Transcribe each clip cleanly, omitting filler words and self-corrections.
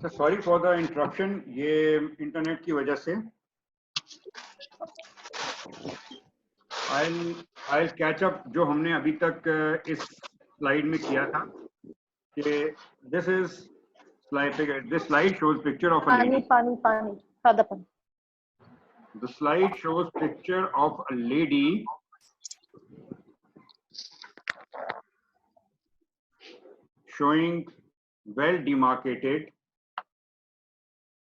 Sorry for the interruption, ये internet की वजह से। I'll catch up जो हमने अभी तक इस स्लाइड में किया था कि this slide shows picture of a lady. पानी सादा पानी। The slide shows picture of a lady showing well demarcated,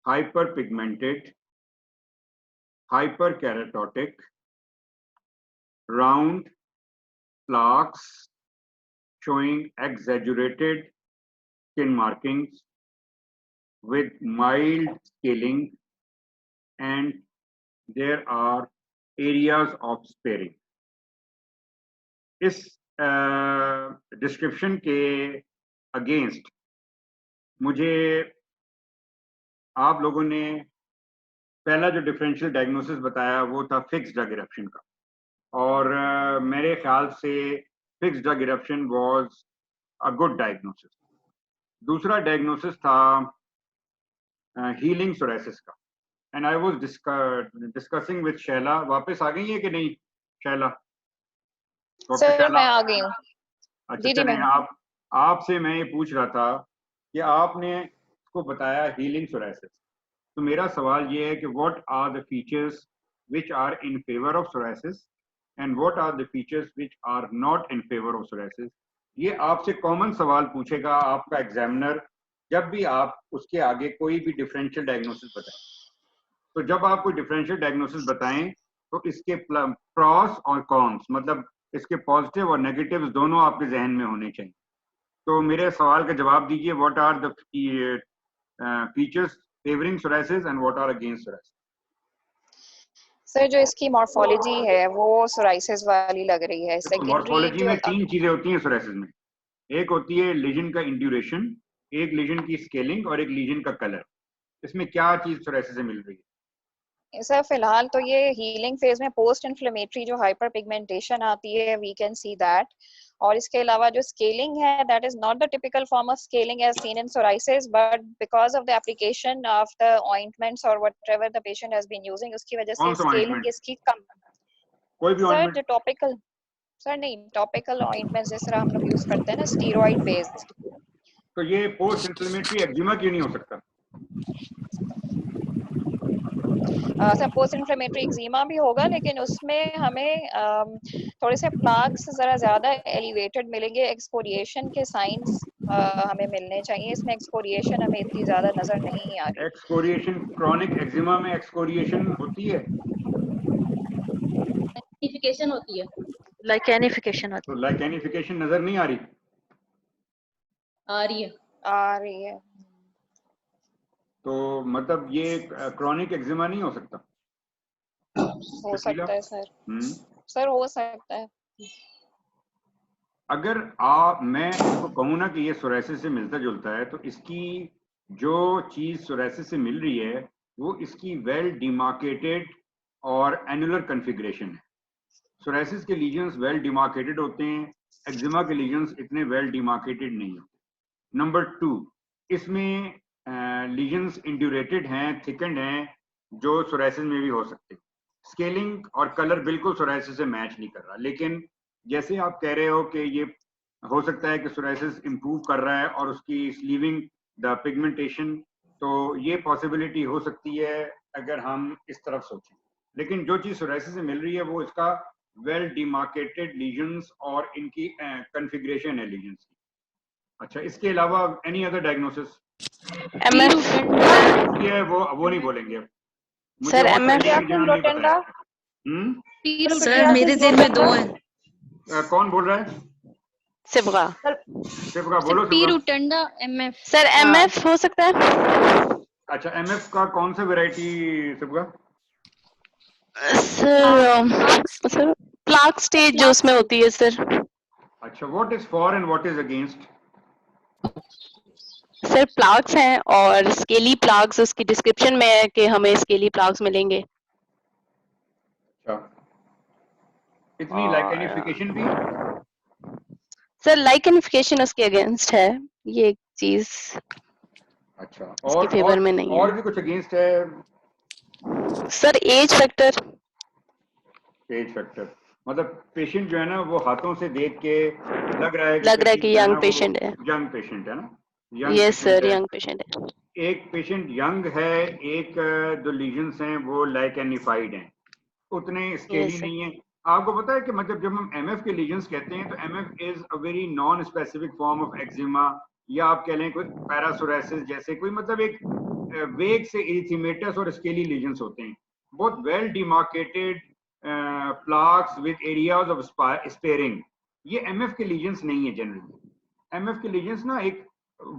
hyperpigmented, hyperkeratotic, round plaques showing exaggerated skin markings with mild scaling, and there are areas of sparing. इस description के against मुझे आप लोगों ने पहला जो डिफरेंशियल डायग्नोसिस बताया वो था फिक्स्ड ड्रग इरप्शन का, और मेरे ख्याल से fixed drug eruption was a good diagnosis. दूसरा डायग्नोसिस था हीलिंग सोराइसिस का, and I was discussing with Shaila. वापस आ गई है कि नहीं शैला? सर मैं आ गई हूँ। अच्छा चलें, आपसे मैं ये पूछ रहा था कि आपने इसको बताया हीलिंग सोराइसिस, तो मेरा सवाल ये है कि what are the features which are in favour of psoriasis and what are the features which are not in favour of psoriasis. ये आपसे कॉमन सवाल पूछेगा आपका एग्जामिनर जब भी आप उसके आगे कोई भी डिफरेंशियल डायग्नोसिस बताएं। तो जब आप कोई डिफरेंशियल डायग्नोसिस बताएं तो इसके प्रॉस और कॉन्स, मतलब इसके पॉजिटिव और नेगेटिव्स दोनों आपके जहन में होने चाहिए। तो मेरे सवाल का जवाब दीजिए, what are the features favouring psoriasis and what are against psoriasis. Sir जो इसकी मॉर्फोलॉजी है वो सोराइसिस वाली लग रही है। मॉर्फोलॉजी में तीन चीजें होती हैं सोराइसिस में, एक होती है लीजन का इंड्यूरेशन, एक लीजन की स्केलिंग और एक लीजन का कलर। इसमें क्या चीज सोराइसिस से मिल रही है? सर फिलहाल तो ये हीलिंग फेज में पोस्ट इन्फ्लेमेटरी जो हाइपर पिगमेंटेशन आती है वी कैन सी दैट, और इसके अलावा जो स्केलिंग है that is not the typical form of scaling as seen in psoriasis, but because of the application of the ointments और whatever the patient has been using उसकी वजह से scaling इसकी कम। कोई भी सर जो टॉपिकल, सर नहीं टॉपिकल ऑइंटमेंट्स जिस तरह हम लोग यूज करते हैं ना स्टेरॉइड बेस्ड। तो ये पोस्ट इन्फ्लेमेटरी एक्जिमा क्यों नहीं हो सकता? सर पोस्ट इन्फ्लेमेटरी एक्जिमा भी होगा, लेकिन उसमें हमें थोड़े से प्लाक्स जरा ज्यादा एलिवेटेड मिलेंगे, एक्सफोलिएशन के साइंस हमें मिलने चाहिए। इसमें एक्सफोलिएशन हमें इतनी ज्यादा नजर नहीं आ रही। एक्सफोलिएशन क्रॉनिक एक्जिमा में एक्सफोलिएशन होती है, लाइकेनिफिकेशन होती है, लाइकेनिफिकेशन होती है। तो लाइकेनिफिकेशन नजर नहीं आ रही? आ रही है, आ रही है। तो मतलब ये क्रॉनिक एक्जिमा नहीं हो सकता? हो सकता है सर। सर हो सकता है। अगर मैं इसको कहूँ ना कि ये सोराइसिस से मिलता जुलता है, तो इसकी जो चीज सोराइसिस से मिल रही है वो इसकी वेल डिमार्केटेड और एनुलर कन्फिग्रेशन है। सोराइसिस के लीजन्स वेल डिमार्केटेड होते हैं, एक्जिमा के लीजन्स इतने वेल डिमार्केटेड नहीं होते। नंबर 2, इसमें लीजन्स इंड्यूरेटेड हैं, थिकन्ड हैं, जो सोराइसिस में भी हो सकते हैं। स्केलिंग और कलर बिल्कुल सोराइसिस से मैच नहीं कर रहा, लेकिन जैसे आप कह रहे हो कि ये हो सकता है कि सोराइसिस इंप्रूव कर रहा है और उसकी स्लीविंग द पिगमेंटेशन, तो ये पॉसिबिलिटी हो सकती है अगर हम इस तरफ सोचें। लेकिन जो चीज सोराइसिस से मिल रही है वो इसका वेल डिमार्केटेड लीजन्स और इनकी कन्फिग्रेशन है लीजन्स की। अच्छा, इसके अलावा एनी अदर डायग्नोसिस? ये वो नहीं बोलेंगे सर एमएफ सर मेरे दिल में दो हैं। कौन बोल रहा है? सिबगा बोलो। पीरुटंडा एमएफ। सर एमएफ हो सकता है। अच्छा, एमएफ का कौन सा variety Sibgha? Sir plaque stage जो उसमें होती है सर। अच्छा, what is for and what is against? Sir plaques हैं और स्केली प्लाक्स उसकी डिस्क्रिप्शन में है कि हमें स्केली प्लाक्स मिलेंगे। अच्छा, इतनी लाइकेनिफिकेशन भी? सर लाइकेनिफिकेशन उसके अगेंस्ट है, ये एक चीज अच्छा, उसके फेवर में नहीं और है। भी कुछ अगेंस्ट है? Sir age factor, age factor मतलब पेशेंट जो है ना वो हाथों से देख के लग रहा है कि जो है यंग ना पेशेंट है। वो यंग पेशेंट है ना, यंग यस पेशेंट सर, है। यंग पेशेंट है। एक पेशेंट यंग है, एक जो लीजन्स हैं वो लाइकेनिफाइड हैं, उतने स्केली यस सर। नहीं है। आपको पता है कि मतलब जब हम एमएफ के लीजन्स कहते हैं तो MF is a very non specific form of eczema, या आप कह लें कोई पैरासोरासिस जैसे कोई मतलब एक वेग से इरिथेमेटस और स्केली लीजन्स होते हैं, बहुत well demarcated plaques with areas of sparing. ये एमएफ के लीजन्स नहीं है जनरली। एमएफ के लीजन्स ना एक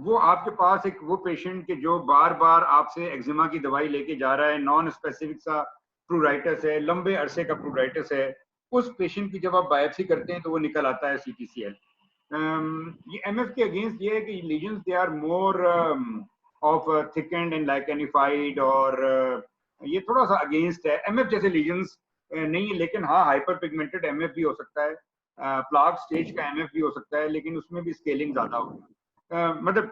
वो आपके पास एक वो पेशेंट के जो बार बार आपसे एक्जिमा की दवाई लेके जा रहा है, नॉन स्पेसिफिक सा प्रूराइटिस है, लंबे अरसे का प्रूराइटिस है, उस पेशेंट की जब आप बायोप्सी करते हैं तो वो निकल आता है सीटीसीएल। ये एमएफ के अगेंस्ट ये है कि lesions they are more of thickened and lichenified, और ये थोड़ा सा अगेंस्ट है। एमएफ जैसे लीजन्स नहीं है, लेकिन हाँ हाइपर पिगमेंटेड एमएफ भी हो सकता है, प्लाक स्टेज का एमएफ भी हो सकता है, लेकिन उसमें भी स्केलिंग ज्यादा होगी। मतलब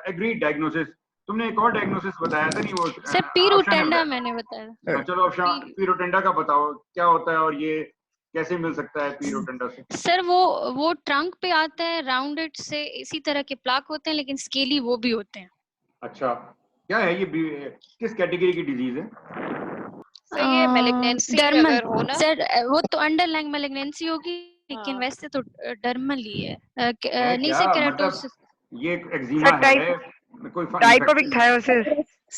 एग्रीड डायग्नोसिस। तुमने एक और डायग्नोसिस बताया था नहीं, वो सर ऑप्शन पी ने रोटेंडा बताया। मैंने बताया। चलो ऑप्शन पी रोटेंडा का बताओ क्या होता है और ये कैसे मिल सकता है पी रोटेंडा से? सर वो ट्रंक पे आता है, राउंडेड से इसी तरह के प्लाक होते हैं, लेकिन स्केली वो भी होते हैं। अच्छा, क्या है ये किस कैटेगरी की डिजीज है? सर ये मैलिग्नेंसी डर्मल अगर हो ना, सर, वो तो अंडरलाइंग मैलिग्नेंसी होगी, लेकिन हाँ। वैसे तो डर्मल ही है। है नहीं क्या से मतलब केराटोसिस। ये एक्जिमा है कोई टाइप ऑफ इन्फेक्शन? इक्थायोसिस।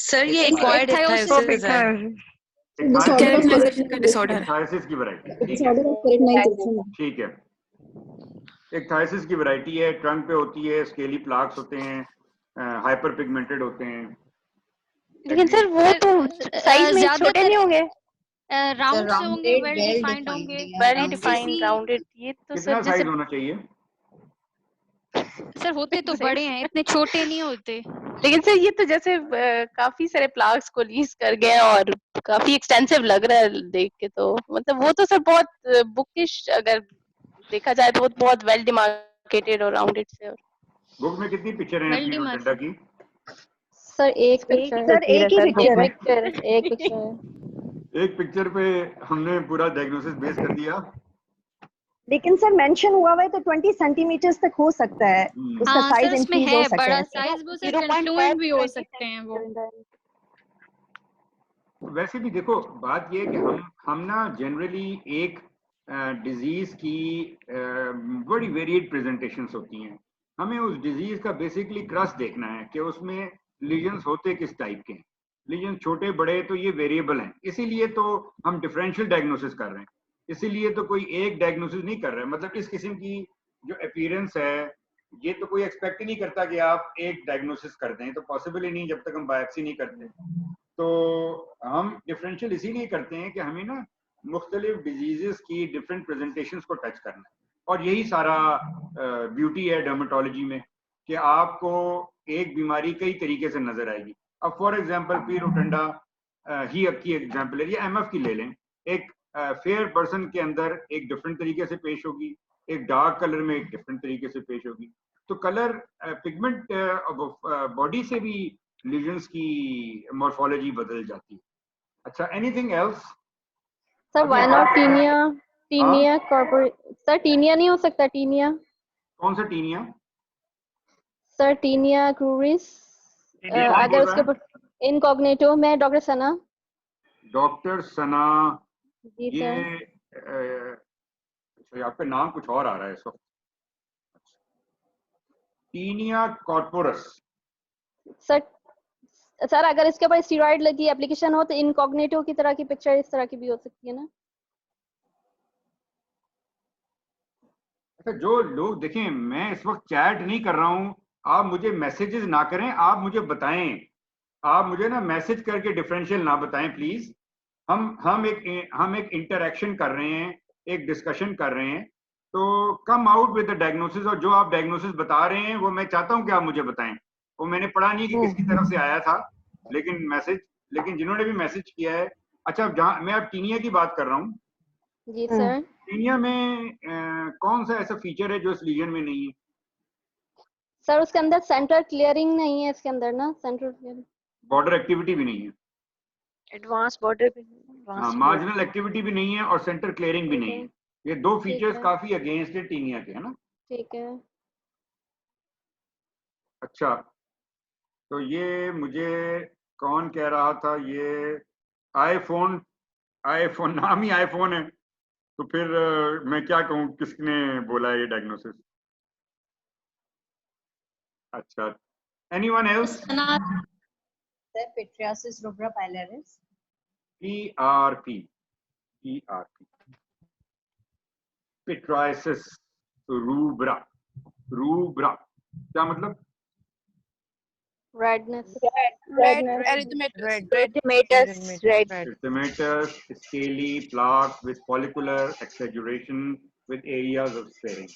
सर ये एक्वायर्ड एक्थायोसिस इक्थायोसिस है, इक्थायोसिस। केराटिनाइजेशन का डिसऑर्डर है। एक्थायोसिस की वैरायटी, ठीक है ठीक है। एक्थायोसिस की वैरायटी है, ट्रंक पे होती है, स्केली प्लाक्स होते हैं, हाइपर पिगमेंटेड होते हैं। लेकिन सर वो तो साइज में छोटे नहीं होंगे? राउंड से होंगे, वेल डिफाइंड होंगे, वेल डिफाइंड राउंडेड, ये तो कितना सर साइज जैसे होना चाहिए? सर होते तो बड़े हैं, इतने छोटे नहीं होते। लेकिन सर ये तो जैसे काफी सारे प्लाग्स को लीज कर गए और काफी एक्सटेंसिव लग रहा है देख के, तो मतलब वो तो सर बहुत बुकिश अगर देखा जाए तो वो बहुत वेल डिमार्केटेड और राउंडेड से। और बुक में कितनी पिक्चर हैं वेल पी रोटेंडा की? सर एक पिक्चर, सर एक ही पिक्चर है। एक पिक्चर है। एक पिक्चर पे हमने पूरा डायग्नोसिस बेस कर दिया। लेकिन सर मेंशन हुआ है तो 20 सेंटीमीटर तक हो सकता है, उसका हाँ साइज सर, उसमें इंक्रीज हो है सकता बड़ा है। साइज, वो सर फ्लुएंट भी हो सकते हैं वो। वैसे भी देखो बात ये है कि हम ना जनरली एक डिजीज की बड़ी वेरिएड प्रेजेंटेशंस होती हैं, हमें उस डिजीज का बेसिकली क्रस्ट देखना है कि उसमें लीजन्स होते किस टाइप के हैं। लीजन छोटे बड़े तो ये वेरिएबल हैं, इसीलिए तो हम डिफरेंशियल डायग्नोसिस कर रहे हैं, इसीलिए तो कोई एक डायग्नोसिस नहीं कर रहे हैं। मतलब इस किस्म की जो अपीयरेंस है ये तो कोई एक्सपेक्ट ही नहीं करता कि आप एक डायग्नोसिस कर दें, तो पॉसिबल ही नहीं जब तक हम बायोप्सी नहीं करते। तो हम डिफरेंशियल इसीलिए करते हैं कि हमें ना मुख्तलिफ डिजीजेस की डिफरेंट प्रेजेंटेशंस को टच करना है, और यही सारा ब्यूटी है डर्मेटोलॉजी में कि आपको एक बीमारी कई तरीके से नजर आएगी। अब फॉर एग्जांपल पी रोटेंडा ही की एग्जांपल है, या एमएफ की ले लें, एक फेयर पर्सन के अंदर एक डिफरेंट तरीके से पेश होगी, एक डार्क कलर में एक डिफरेंट तरीके से पेश होगी। तो कलर पिगमेंट बॉडी से भी लीजन्स की मॉर्फोलॉजी बदल जाती है। अच्छा, anything else? Sir why not tinea? Tinea corporis sir, tinea नहीं हो सकता? टीनिया, कौन सा टीनिया? Sir taenia cruris. अगर उसके ऊपर इनकॉग्निटो में डॉक्टर सना। डॉक्टर सना, जी ये सर। अच्छा आपका नाम कुछ और आ रहा है इस वक्त। टीनिया कॉर्पोरस। सर अगर इसके ऊपर स्टेरॉइड लगी एप्लीकेशन हो तो इनकॉग्निटो की तरह की पिक्चर इस तरह की भी हो सकती है ना? अच्छा, जो लोग देखें, मैं इस वक्त चैट नहीं कर रहा हूं, आप मुझे मैसेजेस ना करें, आप मुझे बताएं, आप मुझे ना मैसेज करके डिफरेंशियल ना बताएं प्लीज। हम एक इंटरेक्शन कर रहे हैं, एक डिस्कशन कर रहे हैं, तो come out with the diagnosis, और जो आप डायग्नोसिस बता रहे हैं वो मैं चाहता हूं कि आप मुझे बताएं। वो मैंने पढ़ा नहीं कि किसकी तरफ से आया था, लेकिन जिन्होंने भी मैसेज किया है। अच्छा, जहां मैं अब टीनिया की बात कर रहा हूँ, जी सर। टीनिया में कौन सा ऐसा फीचर है जो इस लीजन में नहीं है? सर उसके अंदर सेंट्रल क्लियरिंग नहीं है, इसके अंदर ना सेंट्रल क्लियरिंग, बॉर्डर एक्टिविटी भी नहीं है, एडवांस बॉर्डर हाँ मार्जिनल एक्टिविटी भी नहीं है और सेंटर क्लियरिंग भी ठीक नहीं है, है। ये दो ठीक फीचर्स है, काफी अगेंस्ट है टीनिया के, है ना। ठीक है। अच्छा, तो ये मुझे कौन कह रहा था, ये आईफोन, आईफोन नाम ही आईफोन है, तो फिर मैं क्या कहूँ, किसने बोला ये डायग्नोसिस? अच्छा, anyone else? Sir, pityriasis rubra pilaris. PRP, PRP, pityriasis rubra, rubra क्या मतलब? Redness, Erythematous scaly plaque with follicular exaggeration with areas of sparing.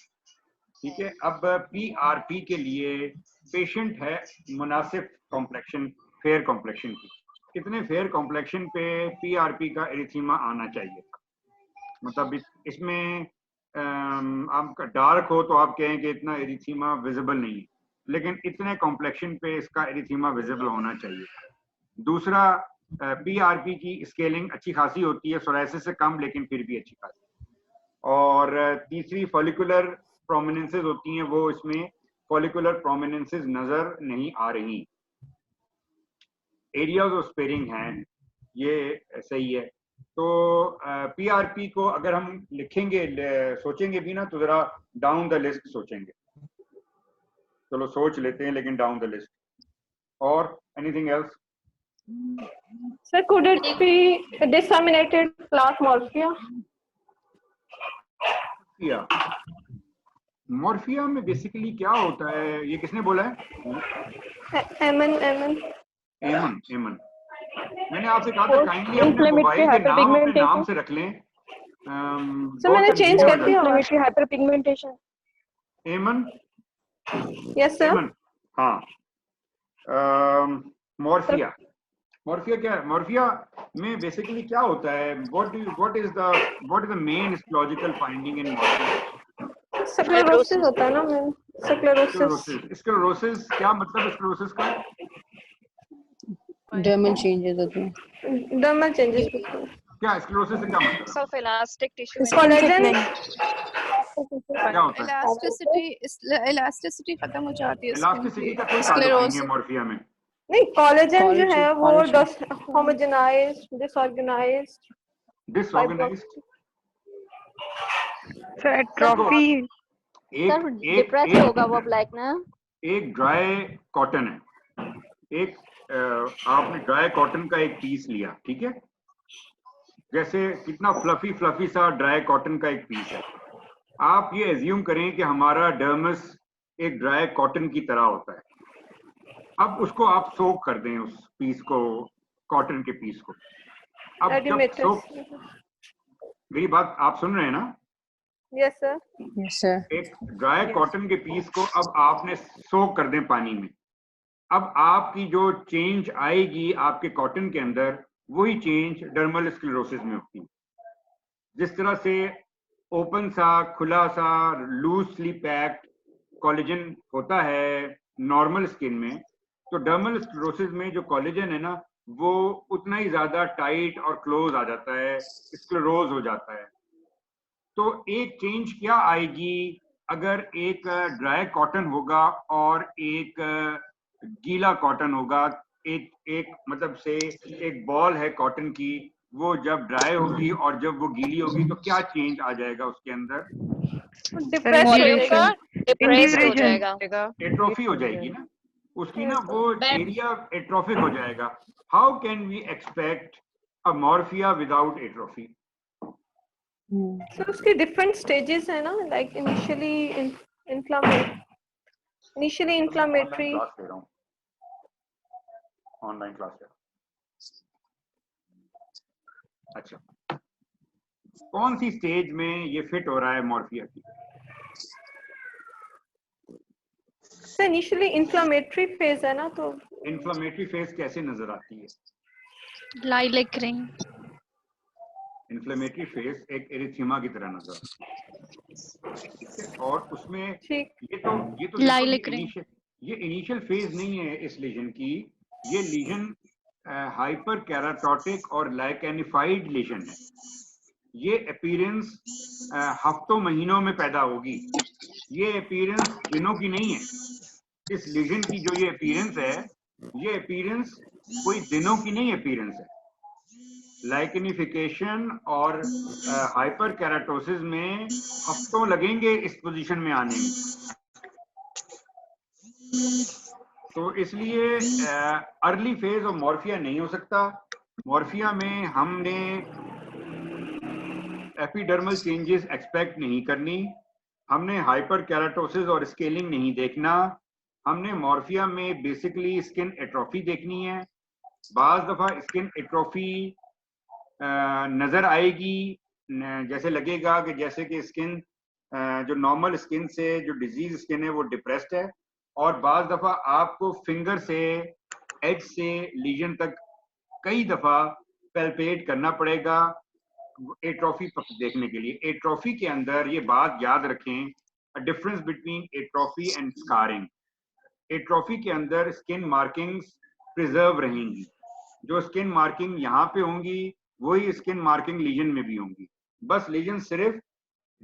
ठीक है, अब PRP के लिए पेशेंट है मुनासिब कॉम्प्लेक्शन, फेयर कॉम्प्लेक्शन की। कितने फेयर कॉम्प्लेक्शन पे PRP का एरिथीमा आना चाहिए? मतलब इसमें आपका डार्क हो तो आप कहें कि इतना एरिथीमा विजिबल नहीं है, लेकिन इतने कॉम्प्लेक्शन पे इसका एरिथीमा विजिबल होना चाहिए। दूसरा, PRP की स्केलिंग अच्छी खासी होती है, सोरायसिस से कम लेकिन फिर भी अच्छी खासी। और तीसरी फॉलिकुलर प्रोमिनेंसेस होती हैं, वो इसमें फॉलिकुलर प्रोमिनेंसेस नजर नहीं आ रही। एरियाज ऑफ स्पेरिंग हैं, ये सही है। तो PRP को अगर हम लिखेंगे, सोचेंगे भी ना, तो जरा डाउन द लिस्ट सोचेंगे। चलो सोच लेते हैं, लेकिन डाउन द लिस्ट। और anything else? Sir, could it be disseminated plaque morphia? Morphia में बेसिकली क्या होता है, ये किसने बोला है? एमन मैंने आपसे कहा था काइंडली अपने मोबाइल के नाम अपने नाम से रख लें। सर मैंने चेंज कर दिया। Inflammatory hyperpigmentation. Eman? Yes sir. हाँ, मॉर्फिया, मॉर्फिया क्या है? मॉर्फिया में बेसिकली क्या होता है? What is the main histological finding in morphea? Sclerosis होता है ना मैम, स्क्लेरोसिस क्या मतलब? स्क्लेरोसिस का डर्मल चेंजेस होते हैं, डर्मल चेंजेस। क्या स्क्लेरोसिस से क्या मतलब? ऑफ इलास्टिक टिश्यू कोलेजन क्या होता है? इलास्टिसिटी खत्म हो जाती है, इलास्टिसिटी का कोई ताल्लुक नहीं है मॉर्फिया में। नहीं, कोलेजन जो है वो होमोजेनाइज्ड, डिसऑर्गेनाइज्ड, एट्रोफी, एक डिप्रेस होगा वो ब्लैक ना। एक ड्राई कॉटन है, एक आपने ड्राई कॉटन का एक पीस लिया, ठीक है, जैसे कितना फ्लफी सा ड्राई कॉटन का एक पीस है। आप ये एज्यूम करें कि हमारा डर्मस एक ड्राई कॉटन की तरह होता है। अब उसको आप सोक कर दें, उस पीस को, कॉटन के पीस को। अब जब सोक, मेरी बात आप सुन रहे हैं ना? Yes sir. Yes sir. एक ड्राई कॉटन के पीस को अब आपने सोक कर दें पानी में। अब आपकी जो चेंज आएगी आपके कॉटन के अंदर, वही चेंज डर्मल स्क्लेरोसिस में होती है। जिस तरह से ओपन सा, खुला सा, लूजली पैक्ड कोलेजन होता है नॉर्मल स्किन में, तो डर्मल स्क्लेरोसिस में जो कोलेजन है ना, वो उतना ही ज्यादा टाइट और क्लोज आ जाता है, स्क्लेरोज हो जाता है। तो एक चेंज क्या आएगी अगर एक ड्राई कॉटन होगा और एक गीला कॉटन होगा? एक मतलब से एक बॉल है कॉटन की, वो जब ड्राई होगी और जब वो गीली होगी तो क्या चेंज आ जाएगा उसके अंदर? डिप्रेस हो जाएगा, एट्रोफी हो जाएगी ना उसकी, ना वो एरिया एट्रोफिक हो जाएगा। How can we expect a morphea without atrophy? Sir उसके डिफरेंट स्टेजेस है ना, like initially inflammatory. Online class ले रहा हूं। अच्छा, कौन सी स्टेज में ये फिट हो रहा है मॉर्फिया की? सर इनिशियली इन्फ्लेमेटरी फेज है ना, तो इन्फ्लेमेटरी फेज कैसे नजर आती है? Lilac ring. इन्फ्लेमेटरी फेज एक एरिथीमा की तरह नजर आता है। और उसमें ये तो Lilac ring. ये इनिशियल फेज नहीं है इस लीजन की। ये लीजन हाइपर कैराटोटिक और लाइकेनिफाइड लीजन है। ये अपीयरेंस हफ्तों महीनों में पैदा होगी। ये अपीयरेंस दिनों की नहीं है। इस लीजन की जो ये अपीयरेंस है, ये अपीयरेंस कोई दिनों की नहीं अपीयरेंस है। लाइकेनिफिकेशन और हाइपर कैराटोसिस में हफ्तों लगेंगे इस पोजीशन में आने में। तो इसलिए अर्ली फेज ऑफ मॉर्फिया नहीं हो सकता। मॉर्फिया में हमने एपिडर्मल चेंजेस एक्सपेक्ट नहीं करनी, हमने हाइपर कैराटोसिस और स्केलिंग नहीं देखना, हमने मॉर्फिया में बेसिकली स्किन एट्रोफी देखनी है। बाज दफा स्किन एट्रोफी नजर आएगी, जैसे लगेगा कि जैसे कि स्किन जो नॉर्मल स्किन से जो डिजीज स्किन है वो डिप्रेस्ड है, और बाज दफा आपको फिंगर से एज से लीजन तक कई दफा पैल्पेट करना पड़ेगा एट्रोफी देखने के लिए। एट्रोफी के अंदर ये बात याद रखें, difference between atrophy and scarring. Atrophy के अंदर स्किन मार्किंग्स प्रिजर्व रहेंगी। जो स्किन मार्किंग यहाँ पे होंगी वही स्किन मार्किंग लीजन में भी होंगी, बस लीजन सिर्फ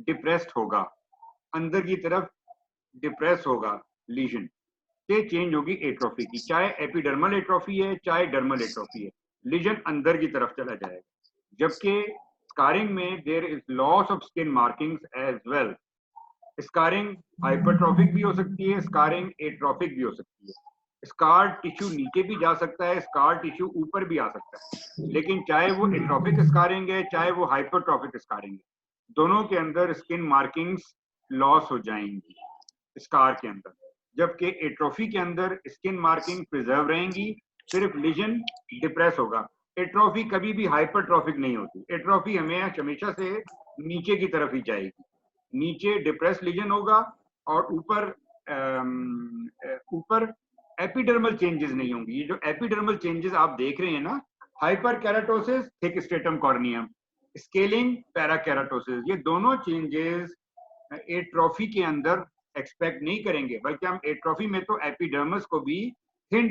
डिप्रेस्ड होगा, अंदर की तरफ डिप्रेस होगा लीजन से चेंज होगी एट्रोफी की। चाहे एपिडर्मल एट्रोफी है चाहे डर्मल एट्रोफी है, लीजन अंदर की तरफ चला जाएगा। जबकि स्कारिंग में there is loss of skin markings as well. Scarring hypertrophic भी हो सकती है, स्कारिंग एट्रोफिक भी हो सकती है। स्कार टिश्यू नीचे भी जा सकता है, स्कार टिश्यू ऊपर भी आ सकता है, लेकिन चाहे वो एट्रोफिक स्कारिंग है चाहे वो हाइपरट्रॉफिक स्कारिंग है, दोनों के अंदर स्किन मार्किंग्स लॉस हो जाएंगी स्कार के अंदर। जबकि एट्रोफी के अंदर स्किन मार्किंग प्रिजर्व रहेंगी, सिर्फ लीजन डिप्रेस होगा। एट्रोफी कभी भी हाइपरट्रॉफिक नहीं होती। एट्रोफी हमेशा से नीचे की तरफ ही जाएगी, नीचे डिप्रेस लीजन होगा और ऊपर एपिडर्मल चेंजेस नहीं होंगी। ये जो एपिडर्मल चेंजेस आप देख रहे हैं ना, hyper keratosis, thick stratum corneum, scaling, para keratosis, ये दोनों चेंजेस एट्रोफी के अंदर एक्सपेक्ट नहीं करेंगे, बल्कि हम एट्रोफी में तो एपिडर्मस को भी थिन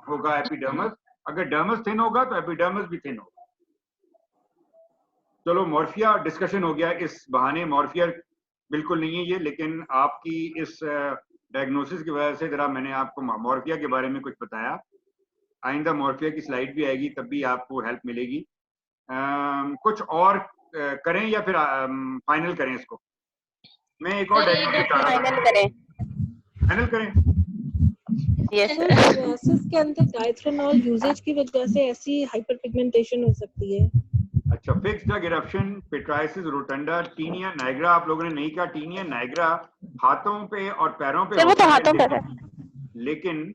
होगा। एपिडर्मस, अगर डर्मस थिन होगा तो एपिडर्मस भी थिन होगा। चलो मॉर्फिया डिस्कशन हो गया, इस बहाने मॉर्फिया बिल्कुल नहीं है ये, लेकिन आपकी इस डायग्नोसिस की वजह से जरा मैंने आपको मॉर्फिया के बारे में कुछ बताया। आइंदा मॉर्फिया की स्लाइड भी आएगी, तब भी आपको हेल्प मिलेगी। कुछ और करें या फिर फाइनल करें इसको? मैं एक और फाइनल करें। यस सर, के अंदर डायथ्रोनॉल यूजेज की वजह से ऐसी हाइपरपिगमेंटेशन हो सकती है। अच्छा, fixed drug eruption, pityriasis rotunda, tinea nigra, आप लोगों ने नहीं कहा। टीनिया नाइग्रा हाथों पे और पैरों पे होता है, लेकिन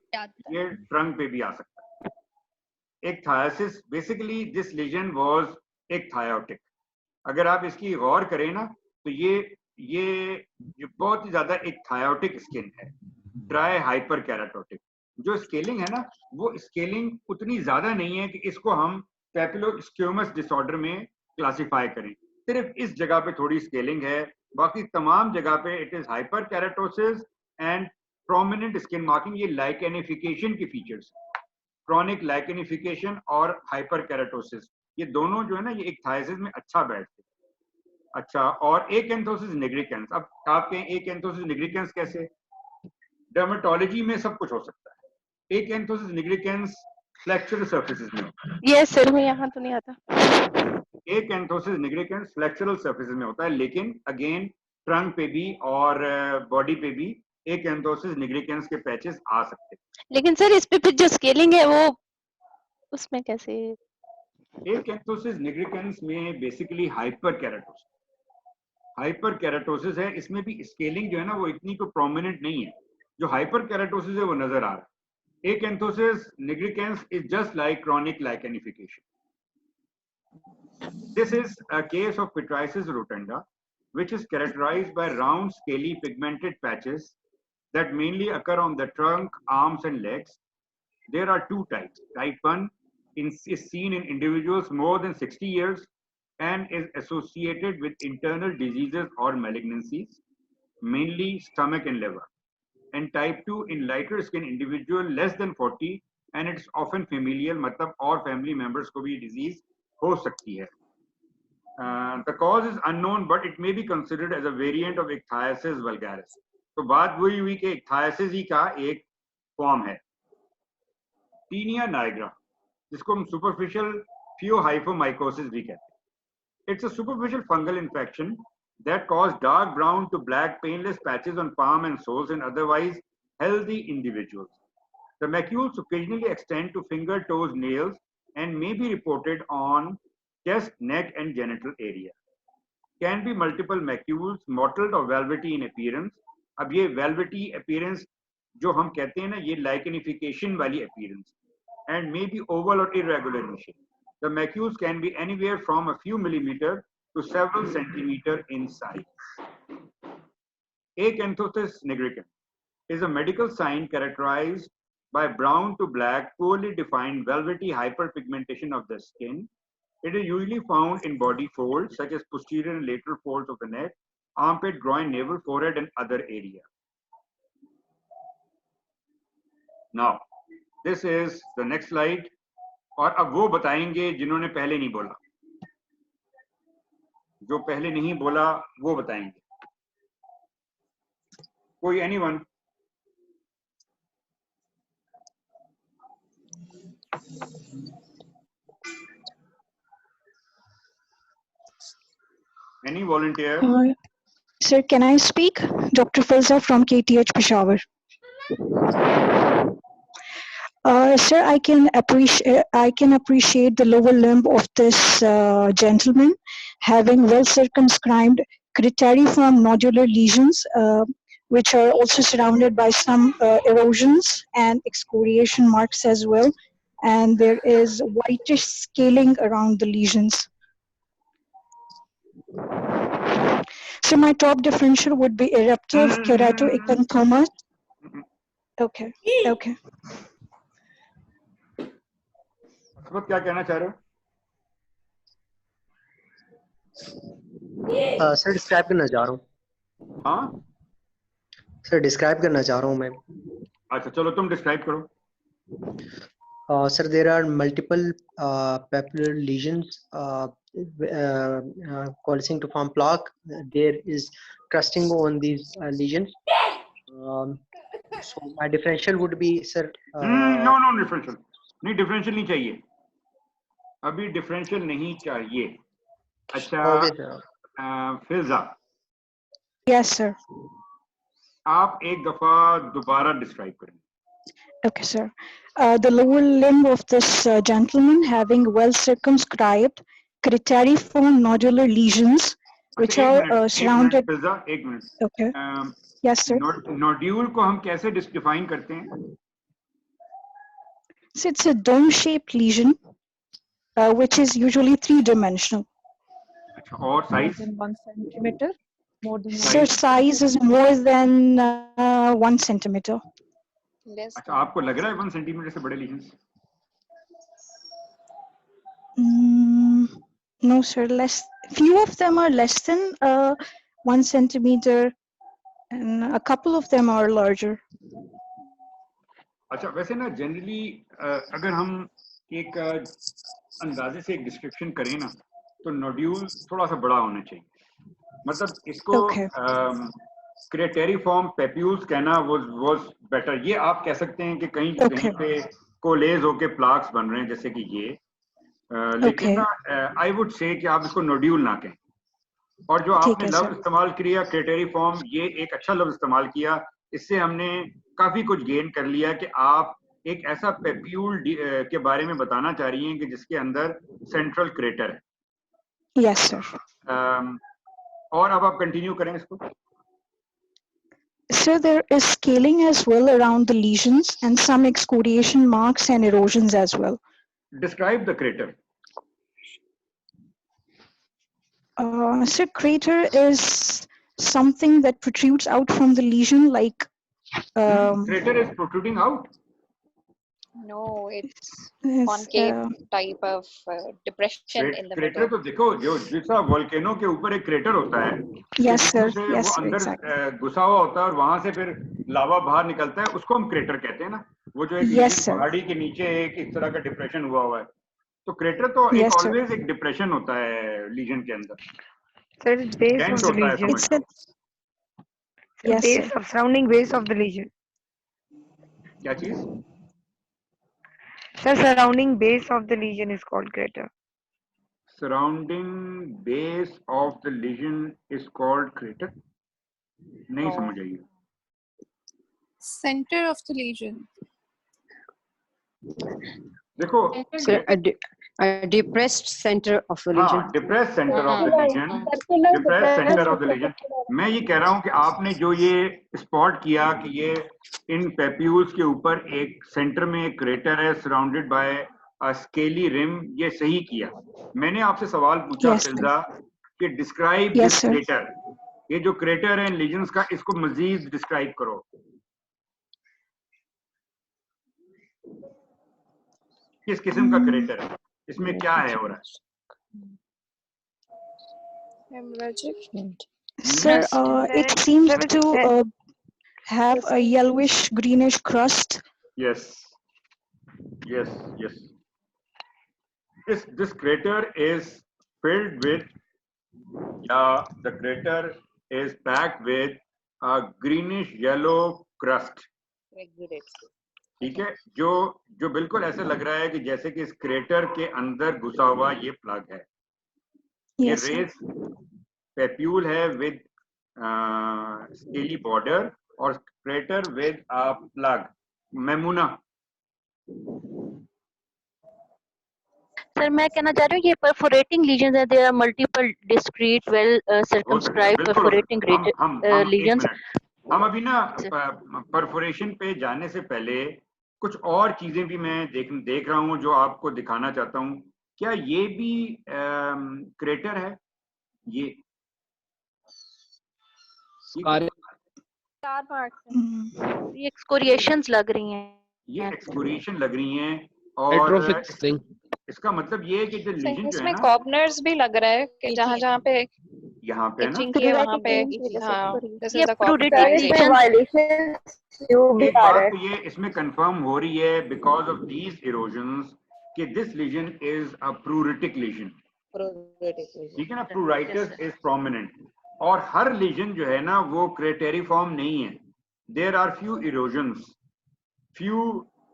ये ट्रंक पे भी आ सकता है। एक थायसिस, बेसिकली दिस लीजन वाज एक थायोटिक। अगर आप इसकी गौर करें ना तो ये बहुत ही ज्यादा एक थायोटिक स्किन है, ड्राई हाइपर कैराटोटिक। जो स्केलिंग है ना, वो स्केलिंग उतनी ज्यादा नहीं है कि इसको हम पैपिलोस्क्यूमस डिसऑर्डर में क्लासिफाई करें। सिर्फ इस जगह पे थोड़ी स्केलिंग है, बाकी तमाम जगह पे it is hyper keratosis and prominent skin marking. ये लाइकेनिफिकेशन की फीचर्स, क्रॉनिक लाइकेनिफिकेशन और हाइपर कैराटोसिस, ये दोनों जो है ना, ये एक थायसिस में अच्छा बैठते हैं। अच्छा, और एकेंथोसिस निग्रिकेंस, अब आप कहें एकेंथोसिस निग्रिकेंस कैसे? डर्मेटोलॉजी में सब कुछ हो सकता है। एकेंथोसिस निग्रिकेंस फ्लेक्चरल सर्फेसिस में होता है। यस सर, मैं यहाँ तो नहीं आता। एकेंथोसिस निग्रिकेंस फ्लेक्चरल सर्फेसिस में होता है, लेकिन अगेन ट्रंक पे भी और बॉडी पे भी एकेंथोसिस निग्रिकेंस के पैचेस आ सकते हैं। लेकिन सर इस पे फिर जो स्केलिंग है वो उसमें कैसे? एकेंथोसिस निग्रिकेंस में बेसिकली हाइपर कैराटोसिस है। इसमें भी स्केलिंग जो है ना वो इतनी को प्रोमिनेंट नहीं है। जो हाइपर कैराटोसिस है वो नजर आ रहा है। Acanthosis nigricans is just like chronic lichenification. This is a case of pityriasis rotunda, which is characterized by round, scaly, pigmented patches that mainly occur on the trunk, arms, and legs. There are two types. Type 1 is seen in individuals more than 60 years. and is associated with internal diseases or malignancies, mainly stomach and liver. And type 2 in lighter skin individual less than 40, and it's often familial, मतलब और family members को भी disease हो सकती है. The cause is unknown, but it may be considered as a variant of ichthyosis vulgaris. तो बात वही हुई कि ichthyosis ही का एक फॉर्म है. Tinea nigra, जिसको हम superficial pheohyphomycosis भी कहते हैं. It's a superficial fungal infection that cause dark brown to black painless patches on palm and soles in otherwise healthy individuals. The macules occasionally extend to finger, toes, nails, and may be reported on chest, neck, and genital area. Can be multiple macules, mottled or velvety in appearance. अब ये velvety appearance जो हम कहते हैं ना, ये lichenification वाली appearance, and may be oval or irregular in shape. The macules can be anywhere from a few millimeters to several centimeters in size. Acanthosis nigricans is a medical sign characterized by brown to black, poorly defined velvety hyperpigmentation of the skin. It is usually found in body folds such as posterior and lateral folds of the neck, armpit, groin, navel, forehead, and other areas. Now, this is the next slide. और अब वो बताएंगे जिन्होंने पहले नहीं बोला. जो पहले नहीं बोला वो बताएंगे. कोई anyone? Any volunteer? Sir, can I speak? Dr. Filza from KTH Peshawar. Sir, I can appreciate the lower limb of this gentleman having well circumscribed critériform nodular lesions, which are also surrounded by some erosions and excoriation marks as well, and there is whitish scaling around the lesions. So my top differential would be eruptive keratoacanthoma. Okay. क्या कहना चाह रहे हो? Sir describe करना चाह रहा हूँ. हाँ सर डिस्क्राइब करना चाह रहा हूँ मैं. अच्छा चलो तुम डिस्क्राइब करो. Sir, there are multiple papular lesions coalescing to form plaque. There is crusting on these lesions. So my differential would be, sir. No differential. नहीं differential नहीं चाहिए. अभी differential नहीं चाहिए. अच्छा. Okay, sir. फिजा. Yes, sir. आप एक दफा दोबारा डिस्क्राइब करें. Okay, sir. The lower limb of this gentleman having well circumscribed critériform nodular lesions, which are surrounded. एक minute. Okay. Yes, sir. Nodule को हम कैसे define करते हैं? So it's a dome-shaped lesion, which is usually three-dimensional. Or size? More than 1 centimeter. More than Sir, size is more than 1 centimeter. अच्छा आपको लग रहा है 1 सेंटीमीटर से बड़े lesions? No, sir. Few of them are less than 1 centimeter, and a couple of them are larger. अच्छा वैसे ना जनरली अगर हम एक अंदाजे से एक डिस्क्रिप्शन करें ना तो नोड्यूल थोड़ा सा बड़ा होना चाहिए. मतलब इसको क्रेटेरिफॉर्म पेप्यूल्स कहना was better. ये आप कह सकते हैं कि कहीं पे कोलेज होके प्लाक्स बन रहे हैं जैसे कि ये. लेकिन आई वुड से कि आप इसको नोड्यूल ना कहें. और जो आपने लफ्ज इस्तेमाल किया क्रेटेरिफॉर्म, ये एक अच्छा लफ्ज इस्तेमाल किया. इससे हमने काफी कुछ गेन कर लिया कि आप एक ऐसा पेप्यूल के बारे में बताना चाह रही हैं कि जिसके अंदर सेंट्रल क्रेटर है. Yes, sir. और अब आप कंटिन्यू करें इसको. So there is scaling as well around the lesions and some excoriation marks and erosions as well. Describe the crater. So crater is something that protrudes out from the lesion like... Crater is protruding out? No, it's Yes, concave type of depression in the crater middle. तो देखो, जो जैसा volcano के ऊपर एक crater होता है, yes, sir. से Yes, वो sir. अंदर Exactly. घुसा हुआ होता है और वहां से फिर लावा बाहर निकलता है, उसको हम क्रेटर कहते हैं ना। वो जो एक Yes, sir. पहाड़ी के नीचे एक इस तरह का डिप्रेशन हुआ हुआ है, तो क्रेटर तो एक Yes, sir. ऑलवेज एक डिप्रेशन होता है लीजन के अंदर, Sir, it's base dent of the होता है, lesion. समझ लो। Sir, Yes, base sir. of surrounding base of the lesion. क्या चीज? Sir, surrounding base of the lesion is called crater. Surrounding base of the lesion is called crater. नहीं समझ आई। Center of the lesion. देखो, Sir, a depressed center of the lesion. हाँ, depressed centre of the lesion, depressed centre of the lesion. मैं ये कह रहा हूँ कि आपने जो ये स्पॉट किया कि ये इन पेप्यूल्स के ऊपर एक सेंटर में एक क्रेटर है surrounded by a scaly rim, ये सही किया। मैंने आपसे सवाल पूछा Yes, sir. फिल्जा कि describe Yes, this sir. Crater, ये जो क्रेटर है इन लीजन्स का, इसको मजीद डिस्क्राइब करो। किस किस्म का क्रेटर है, इसमें क्या है हो रहा है? Sir, it seems to have a yellowish greenish crust. Yes, yes, yes. This crater is filled with, the crater is packed with a greenish yellow crust. ठीक है, जो बिल्कुल ऐसे लग रहा है कि जैसे कि इस क्रेटर के अंदर घुसा हुआ ये प्लग है। ये Yes, sir. रेस पेप्यूल है विद स्केली बॉर्डर और crater with a plug. Memuna. Sir मैं कहना चाह रही हूँ ये परफोरेटिंग लीजन्स है, there are multiple discrete well circumscribed perforating lesions. हम अभी ना परफोरेशन पे जाने से पहले कुछ और चीजें भी मैं देख रहा हूँ जो आपको दिखाना चाहता हूँ। क्या ये भी क्रेटर है? ये ये एक्सकोरिएशंस लग रही हैं, ये एक्सकोरिएशन लग रही हैं और इसका मतलब ये है कि जो लीजन जो है इसमें ना, कॉर्नर्स भी लग रहा है कि जहाँ पे यहाँ पे ना इचिंग की है वहाँ पे, हाँ, दिस इज द एक बात तो ये इसमें कंफर्म हो रही है बिकॉज ऑफ दीज इरोजंस कि this lesion is a pruritic lesion. ठीक है ना, प्रूराइटस इज प्रोमिनेंट और हर लीजन जो है ना वो क्रेटेरिफॉर्म नहीं है। There are few erosions, few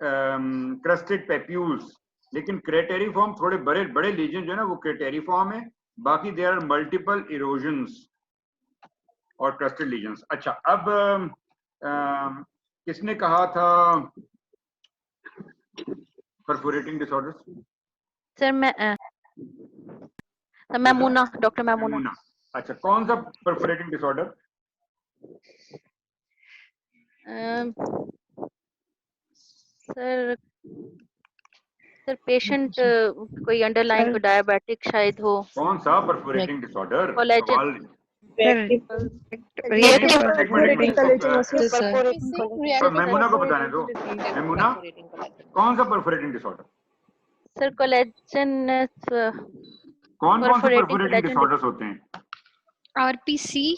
crusted papules, लेकिन क्रेटेरिफॉर्म थोड़े बड़े बड़े लीजन जो है ना वो क्रेटेरिफॉर्म है, बाकी देयर आर मल्टीपल इरोजंस और क्रस्टेड लीजन्स। अच्छा, अब किसने कहा था perforating disorders? Sir Maimuna, doctor Maimuna. अच्छा, कौन सा परफोरेटिंग डिसऑर्डर? सर पेशेंट कोई अंडरलाइन कोई डायबिटिक शायद हो। कौन सा परफोरेटिंग डिसऑर्डर? मेमुना को बताने दो। मेमुना, कौन सा परफोरेटिंग डिसऑर्डर? Sir collagen. कौन से परफोरेटिंग डिसऑर्डर्स होते हैं? आरपीसी।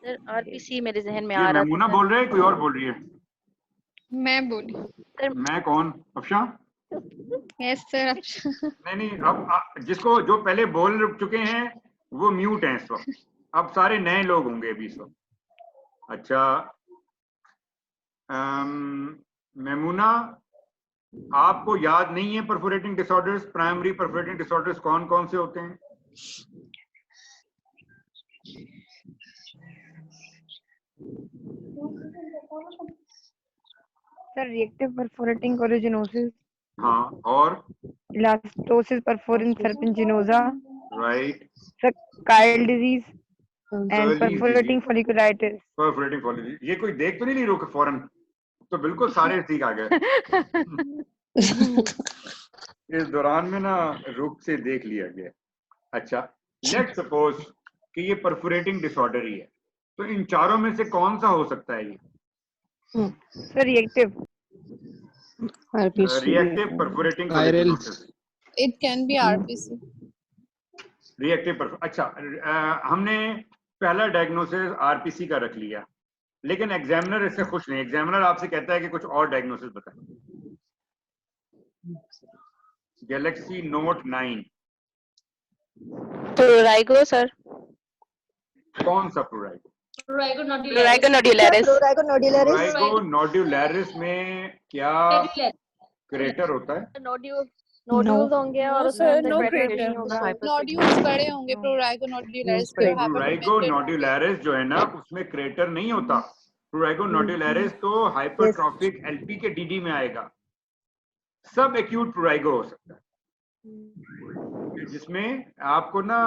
सर आरपीसी मेरे जहन में आ रहा है। मेमुना बोल रहे हैं, कोई और बोल रही है? मैं बोली। मैं कौन? अफशा? Yes sir. नहीं, अब जिसको जो पहले बोल चुके हैं वो म्यूट हैं इस वक्त, अब सारे नए लोग होंगे अभी इस वक्त। अच्छा, मेमुना, आपको याद नहीं है perforating disorders, primary perforating disorders कौन कौन से होते हैं? सर रिएक्टिव परफोरेटिंग कोलेजनोसिस, हाँ, और elastosis perforans serpiginosa, right, sir Kyrle disease and perforating folliculitis. Perforating folliculitis, ये कोई देख तो नहीं रोक फौरन, तो बिल्कुल सारे ठीक आ गए। इस दौरान में ना रुक से देख लिया गया। अच्छा, लेट्स सपोज कि ये परफोरेटिंग डिसऑर्डर ही है, तो इन चारों में से कौन सा हो सकता है ये? Sir reactive. reactive perforating collagenoses. It can be RPC. Reactive अच्छा, हमने पहला डायग्नोसिस आरपीसी का रख लिया, लेकिन एग्जामिनर इससे खुश नहीं। एग्जामिनर आपसे कहता है कि कुछ और डायग्नोसिस बताएं। Galaxy Note 9 prurigo sir. कौन सा प्लूराइगो? प्लूराइगो नोडुलरिस। प्लूराइगो नोडुलरिस में क्या क्रेटर होता है? नोड्यूल्स होंगे और उसमें नोड्यूल्स बड़े होंगे प्लूराइगो नोडुलरिस के। प्लूराइगो नोडुलरिस जो है ना, उसमें क्रेटर नहीं होता। प्लूराइगो नोडुलरिस तो हाइपरट्रॉफिक एलपी के डीडी में आएगा। सब एक्यूट प्लूराइगो हो सकता है, जिसमें आपको ना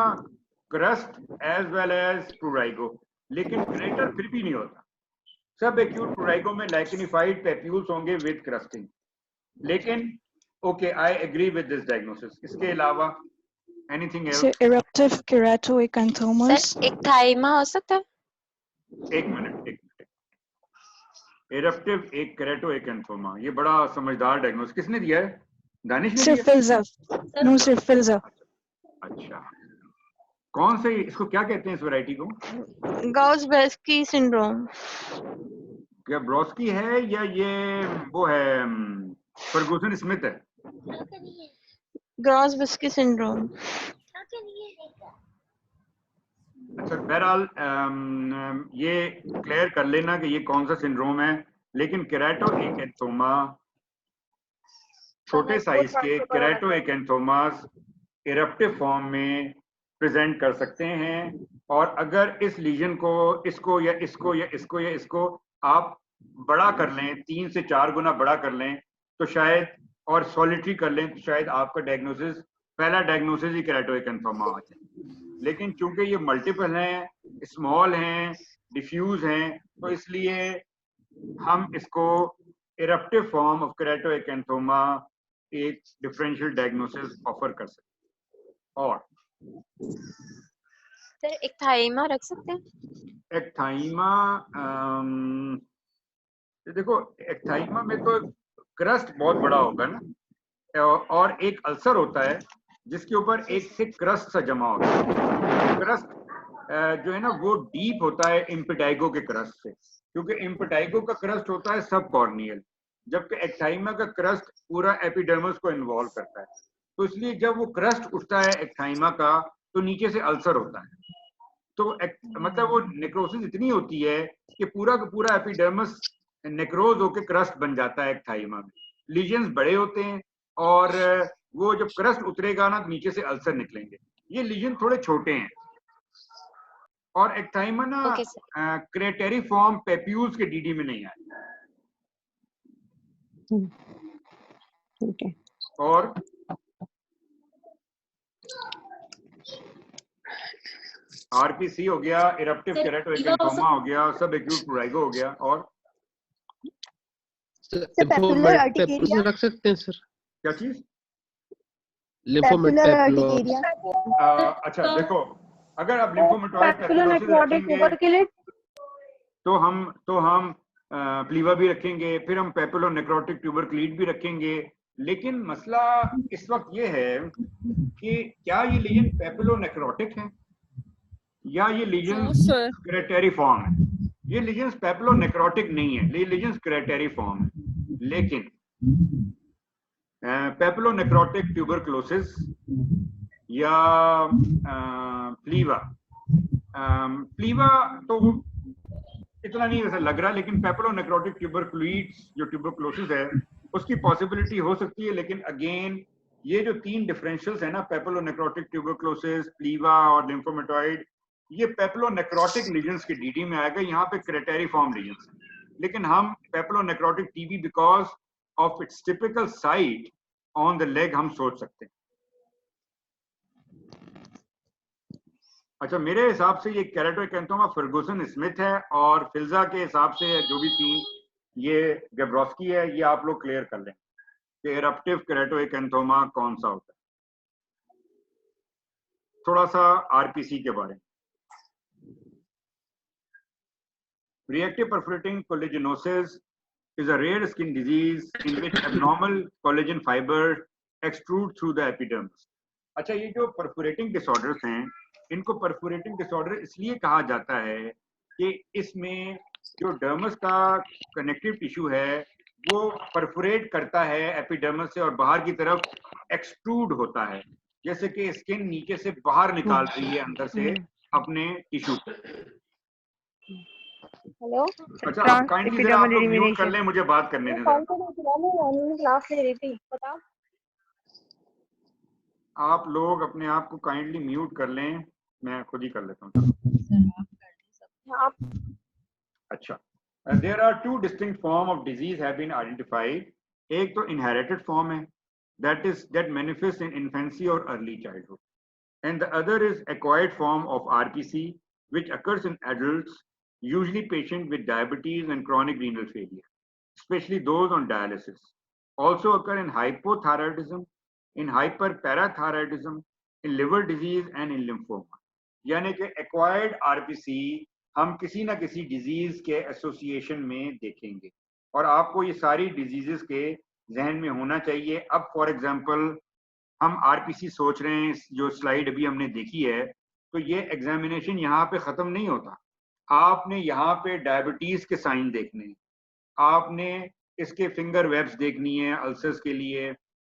क्रस्ट एज वेल एज प्लूराइगो, लेकिन क्रेटर फिर भी नहीं होता। सब एक्यूट प्लूराइगो में लाइकेनिफाइड पेप्यूल्स होंगे विद क्रस्टिंग। लेकिन okay, I agree with this diagnosis. इसके अलावा anything else? eruptive keratoacanthomas. Sir ecthyma हो सकता है? एक मिनट। एरप्टिव एक केराटोएकेंथोमा, ये बड़ा समझदार डायग्नोसिस किसने दिया है? दानिश ने दिया? सिर्फ फिल्जा। अच्छा, कौन से, इसको क्या कहते हैं इस वैरायटी को? गाउस-बेस्की सिंड्रोम। क्या ब्रोस्की है या ये वो है फर्गूसन स्मिथ है? गाउस-बेस्की सिंड्रोम। अच्छा, बहरहाल ये क्लियर कर लेना कि ये कौन सा सिंड्रोम है। लेकिन केराटोएकेंथोमा, छोटे साइज के केराटोएकेंथोमास इरप्टिव फॉर्म में प्रेजेंट कर सकते हैं। और अगर इस लीजन को, इसको या इसको या इसको या इसको आप बड़ा कर लें, 3 से 4 गुना बड़ा कर लें तो शायद, और सॉलिटरी कर लें तो शायद आपका डायग्नोसिस, पहला डायग्नोसिस ही केराटोएकेंथोमा आ जाए। लेकिन चूंकि ये मल्टीपल हैं, स्मॉल हैं, डिफ्यूज हैं, तो इसलिए हम इसको इरप्टिव फॉर्म ऑफ केराटोएकेंथोमा एक डिफरेंशियल डायग्नोसिस ऑफर कर सकते हैं। और सर एक्थाइमा रख सकते हैं? एक्थाइमा, देखो एक्थाइमा में तो क्रस्ट बहुत बड़ा होगा ना, और एक अल्सर होता है जिसके ऊपर एक से क्रस्ट सा जमा होता है। क्रस्ट जो है ना वो डीप होता है इम्पेटाइगो के क्रस्ट से, क्योंकि इम्पेटाइगो का क्रस्ट होता है सब कॉर्नियल, जबकि एक्थाइमा का क्रस्ट पूरा एपिडर्मिस को इन्वॉल्व करता है। तो इसलिए जब वो क्रस्ट उठता है एक्थाइमा का तो नीचे से अल्सर होता है। तो मतलब वो नेक्रोसिस इतनी होती है कि पूरा का पूरा एपिडर्मिस नेक्रोज होकर क्रस्ट बन जाता है एक्थाइमा में। लीजन्स बड़े होते हैं और वो जब क्रस्ट उतरेगा ना तो नीचे से अल्सर निकलेंगे। ये लीजन थोड़े छोटे हैं। और एक्थाइमा ना क्रेटेरी फॉर्म पेप्यूल्स के डीडी में नहीं आए। और आरपीसी हो गया, इरप्टिव केराटोएकेंथोमा हो गया, सब एक्यूट प्लूराइगो हो गया। और पेप्युलर रख सकते हैं सर? क्या चीज? लिम्फोमेटॉइड। अच्छा देखो, अगर आप लिम्फोमेटॉइड रखेंगे तो हम प्लीवा भी रखेंगे, फिर हम पेपिलोनेक्रोटिक ट्यूबरक्लीड भी रखेंगे। लेकिन मसला इस वक्त ये है कि क्या ये लीजन पेपिलोनेक्रोटिक है या ये लीजन क्रेटेरी फॉर्म है? ये लीजन्स पेपिलोनेक्रोटिक नहीं है, ये लीजन्स क्रेटेरी फॉर्म है। लेकिन पेपिलोनेक्रोटिक ट्यूबरक्लोसिस या प्लीवा तो इतना नहीं वैसे लग रहा, लेकिन पेपिलोनेक्रोटिक ट्यूबरक्लोइड्स जो ट्यूबरक्लोसिस है उसकी पॉसिबिलिटी हो सकती है। लेकिन अगेन ये जो 3 डिफरेंशियल्स है ना, पेपिलोनेक्रोटिक ट्यूबरक्लोसिस, प्लीवा और लिम्फोमेटॉइड, ये पेपिलोनेक्रोटिक लीजन्स के डीडी में आएगा। यहाँ पे क्रेटेरी फॉर्म लीजन्स, लेकिन हम papulonecrotic TB because of its typical site on the leg हम सोच सकते हैं। अच्छा, मेरे हिसाब से ये केराटोएकेंथोमा फर्गूसन स्मिथ है, और फिल्जा के हिसाब से जो भी थी ये गैब्रोस्की है। ये आप लोग क्लियर कर लें कि इरप्टिव केराटोएकेंथोमा कौन सा होता है। थोड़ा सा आरपीसी के बारे में। Reactive perforating collagenosis is a rare skin disease in which abnormal collagen fiber extrude through the epidermis. अच्छा, ये जो perforating disorders हैं, इनको perforating disorder इसलिए कहा जाता है कि इसमें जो डर्मस का कनेक्टिव टिश्यू है वो परफोरेट करता है एपिडर्मस से और बाहर की तरफ एक्सट्रूड होता है, जैसे कि स्किन नीचे से बाहर निकाल रही है अंदर से अपने टिश्यू को। हेलो, अच्छा, आप काइंडली जरा आप लोग म्यूट कर लें, मुझे बात करने दें। क्लास ले रही थी, बता। आप लोग अपने आप को काइंडली म्यूट कर लें, मैं खुद ही कर लेता हूँ। अच्छा, there are two distinct form of disease have been identified. एक तो inherited form है, that manifests in infancy or early childhood, and the other is acquired form of RPC, which occurs in adults, usually patient with diabetes and chronic renal failure, especially those on dialysis. Also occur in hypothyroidism, in hyperparathyroidism, in liver disease and in lymphoma. यानी कि acquired RPC हम किसी ना किसी disease के association में देखेंगे और आपको ये सारी डिजीजेस के जहन में होना चाहिए। अब फॉर एग्जांपल हम आरपीसी सोच रहे हैं, जो स्लाइड अभी हमने देखी है, तो ये एग्जामिनेशन यहाँ पे ख़त्म नहीं होता। आपने यहाँ पे डायबिटीज़ के साइन देखने हैं, आपने इसके फिंगर वेब्स देखनी है अल्सर्स के लिए,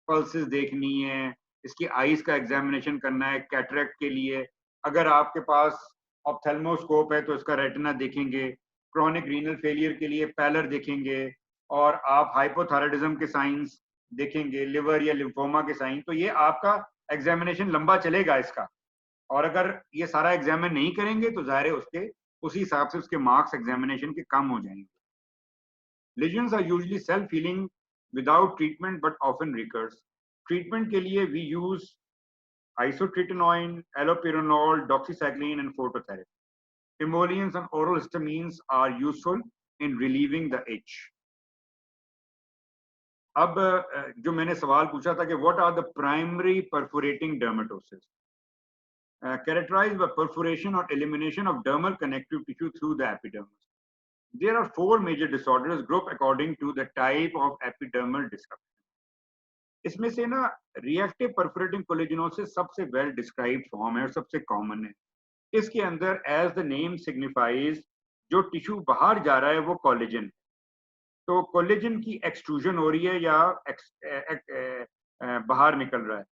पल्सेस देखनी है, इसकी आईज का एग्जामिनेशन करना है कैटरेक्ट के लिए। अगर आपके पास ऑप्थेल्मोस्कोप है तो इसका रेटिना देखेंगे, क्रॉनिक रीनल फेलियर के लिए पैलर देखेंगे, और आप हाइपोथायराइडिज्म के साइंस देखेंगे, लिवर या लिम्फोमा के साइन। तो ये आपका एग्जामिनेशन लंबा चलेगा इसका, और अगर ये सारा एग्जामिन नहीं करेंगे तो जाहिर है उसके उसी हिसाब से उसके मार्क्स एग्जामिनेशन के कम हो जाएंगे। Lesions are usually self-healing without treatment but often recurs. Treatment के लिए we use isotretinoin, allopurinol, doxycycline and phototherapy. Emollients and oral histamines are useful in relieving the itch. अब जो मैंने सवाल पूछा था कि what are the primary perforating dermatosis? Characterized by perforation or elimination of dermal connective tissue through the epidermis. There are 4 major disorders grouped according to the type of epidermal disruption. इसमें से ना रिएक्टिव परफोरेटिंग कोलेजनोसिस सबसे well described form है और सबसे common है। इसके अंदर एज द नेम सिग्निफाइज जो टिश्यू बाहर जा रहा है वो कोलेजन, तो कोलेजन की एक्सट्रूजन हो रही है या बाहर निकल रहा है।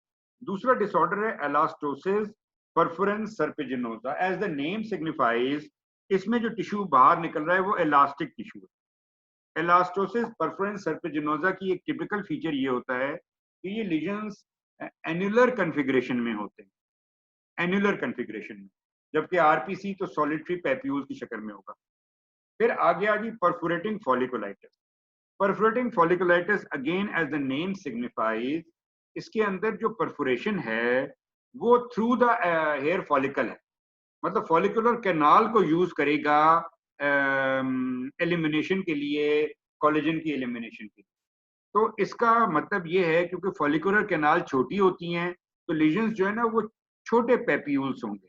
दूसरा डिसऑर्डर है एलास्टोसिस परफोरेंस सर्पिजिनोसा। एज द नेम सिग्निफाइज इसमें जो टिश्यू बाहर निकल रहा है वो इलास्टिक टिश्यू है। एलास्टोसिस परफोरेंस सर्पिजिनोसा की एक टिपिकल फीचर ये होता है कि ये लीजन्स एन्युलर कन्फिगरेशन में होते हैं, एन्युलर कन्फिगरेशन में, जबकि आरपीसी तो सॉलिटरी पैप्यूल की शक्ल में होगा। फिर आगे आ गई perforating folliculitis. Perforating folliculitis again as the name signifies, इसके अंदर जो परफोरेशन है वो थ्रू द हेयर फॉलिकल है, मतलब फॉलिकुलर कैनाल को यूज करेगा एलिमिनेशन के लिए, कोलेजन की एलिमिनेशन के लिए। तो इसका मतलब ये है क्योंकि फॉलिकुलर कैनाल छोटी होती हैं तो लीजन्स जो है ना वो छोटे पैप्यूल्स होंगे,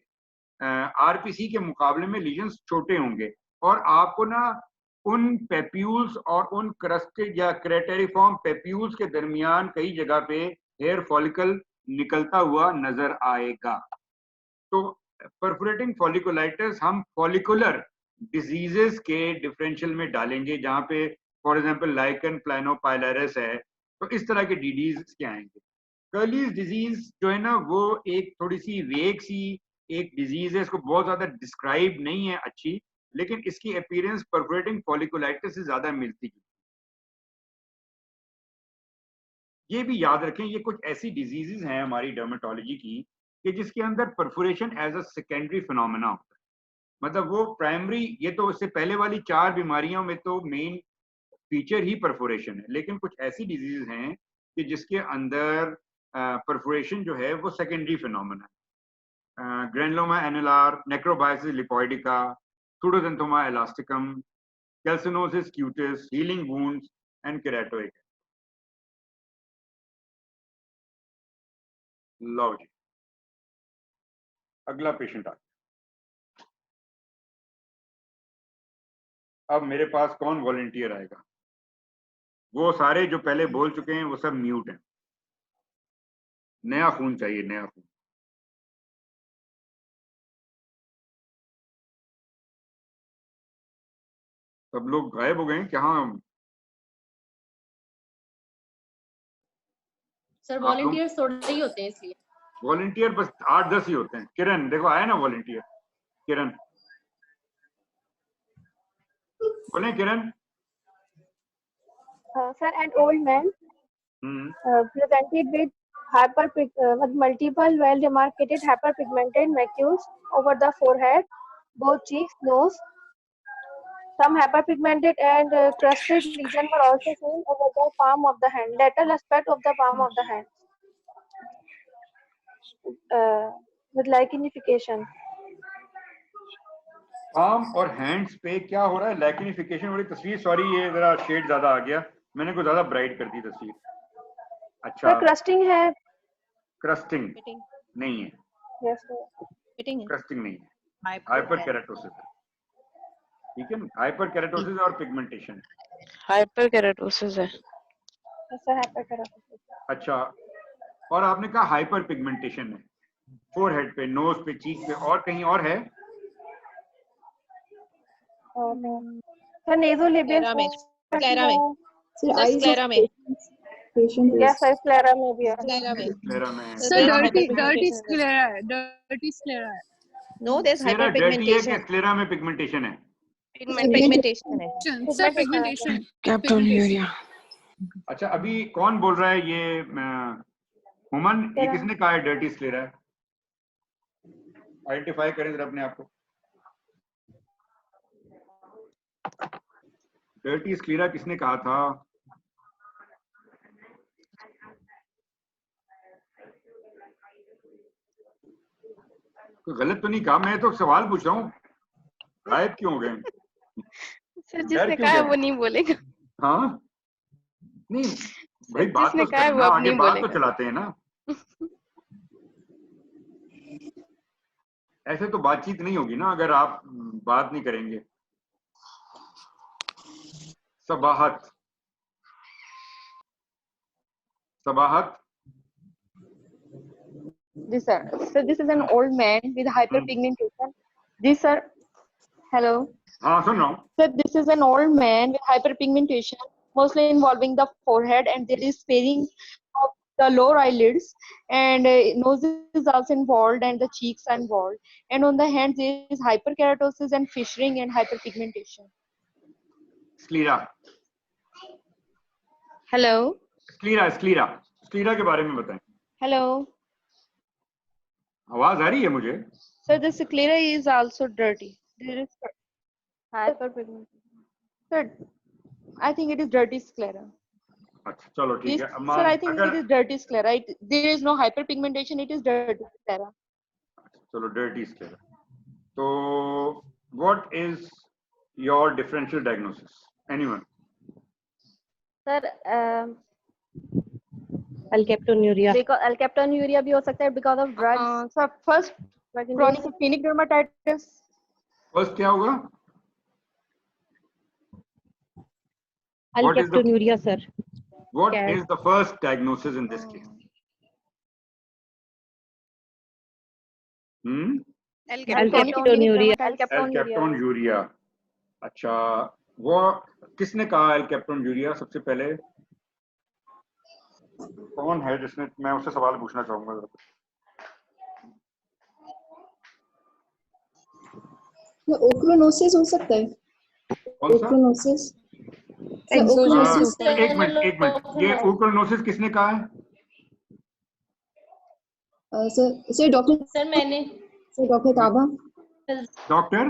आरपीसी के मुकाबले में लीजन्स छोटे होंगे, और आपको ना उन पैप्यूल्स और उन क्रस्टेड या क्रेटेरिफॉर्म पैप्यूल्स के दरमियान कई जगह पे हेयर फॉलिकल निकलता हुआ नजर आएगा। तो परफोरेटिंग फॉलिकुलाइटिस हम फॉलिकुलर डिजीजेस के डिफरेंशियल में डालेंगे, जहाँ पे फॉर एग्जांपल लाइकन प्लानोपाइलरिस है, तो इस तरह के डिजीज क्या आएंगे। कर्लीज डिजीज जो है ना वो एक थोड़ी सी वेग सी एक डिजीज है, इसको बहुत ज्यादा डिस्क्राइब नहीं है अच्छी, लेकिन इसकी अपीयरेंस परफोरेटिंग फॉलिकुलाइटिस से ज्यादा मिलती है। ये भी याद रखें ये कुछ ऐसी डिजीजेस हैं हमारी डर्मेटोलॉजी की कि जिसके अंदर perforation as a secondary phenomena होता है, मतलब वो प्राइमरी, ये तो उससे पहले वाली 4 बीमारियों में तो मेन फीचर ही परफोरेशन है, लेकिन कुछ ऐसी डिजीज हैं कि जिसके अंदर परफोरेशन जो है वो सेकेंडरी फिनोमेना है। Granuloma annulare, necrobiosis lipoidica, pseudoxanthoma elasticum, calcinosis cutis, healing wounds and keratoid. लो जी, अगला पेशेंट आ गया। अब मेरे पास कौन वॉलंटियर आएगा? वो सारे जो पहले बोल चुके हैं वो सब म्यूट हैं। नया खून चाहिए, नया खून। सब लोग गायब हो गए हैं क्या? हाँ सर वॉलंटियर्स थोड़े ही होते हैं इसलिए। वॉलंटियर बस 8-10 ही होते हैं। किरण देखो आया ना वॉलंटियर, किरण बोले किरण। Sir, an old man presented with multiple well-demarcated hyperpigmented macules over the forehead, both cheeks, nose. Some hyperpigmented and crusted lesions were also seen over the palm of the hand, lateral aspect of the palm of the hand, with lichenification. Palm और hands पे क्या हो रहा है? लैकिनिफिकेशन वाली तस्वीर। Sorry ये जरा शेड ज्यादा आ गया, मैंने कुछ ज्यादा ब्राइट कर दी तस्वीर। अच्छा क्रस्टिंग है? क्रस्टिंग नहीं है। यस सर, क्रस्टिंग नहीं है, हाइपर केराटोसिस है। ठीक है ना, हाइपर केराटोसिस और पिगमेंटेशन। हाइपर केराटोसिस है। Hyper keratosis. अच्छा, और आपने कहा हाइपर पिगमेंटेशन है फोरहेड पे, नोज पे, चीक पे, और कहीं और है? सर नेज़ोलेबियल में, स्क्लेरा में, सर स्क्लेरा में। यस सर, स्क्लेरा में भी है। स्क्लेरा में सर डर्टी स्क्लेरा है, डर्टी स्क्लेरा है। No there is hyperpigmentation. है स्क्लेरा में पिगमेंटेशन है। पिगमेंटेशन है सर, पिगमेंटेशन। कैप्टोन्यूरिया। अच्छा अभी कौन बोल रहा है ये? हुमन, ये किसने कहा है डर्टी स्क्लेरा है? आइडेंटिफाई करें जरा अपने आप को। डर्टी स्क्लेरा किसने कहा था? कोई गलत तो नहीं कहा? मैं तो सवाल पूछ रहा हूँ, गायब क्यों हो गए? सर जिसने कहा है वो नहीं बोलेगा। हाँ नहीं भाई, बात तो कहा है वो आगे बात तो चलाते हैं ना। ऐसे तो बातचीत नहीं होगी ना अगर आप बात नहीं करेंगे। Sabahat, Sabahat. This sir. So this is an old man with hyperpigmentation. This sir. Hello. हाँ सुन रहा हूँ। Sir, this is an old man with hyperpigmentation, mostly involving the forehead, and there is sparing of the lower eyelids, and nose is also involved, and the cheeks are involved, and on the hands there is hyperkeratosis and fissuring and hyperpigmentation. Sclera. Hello. Sclera, sclera, sclera के बारे में बताएं। Hello. आवाज आ रही है मुझे? Sir, the sclera is also dirty. There is hyperpigmentation. Sir, I think it is dirty sclera. अच्छा चलो ठीक है। Sir, I think it is dirty sclera. There is no hyperpigmentation. It is dirty sclera. चलो dirty sclera। तो what is your differential diagnosis? Anyone? Sir, अल्केप्टोन्यूरिया। अल्केप्टोन्यूरिया भी हो सकता है because of drugs. Sir, first chronic splenic dermatitis. First क्या होगा? Alkaptonuria sir. What is the first diagnosis in this case? Alkaptonuria. अच्छा, वो किसने कहा अल्केप्टोन्यूरिया सबसे पहले? कौन है जिसने? मैं उससे सवाल पूछना चाहूंगा। ओक्रोनोसिस हो सकता है। ओक्रोनोसिस। एक मिनट, ये ओक्रोनोसिस किसने कहा है? Sir doctor. सर मैंने। सर डॉक्टर काबा। डॉक्टर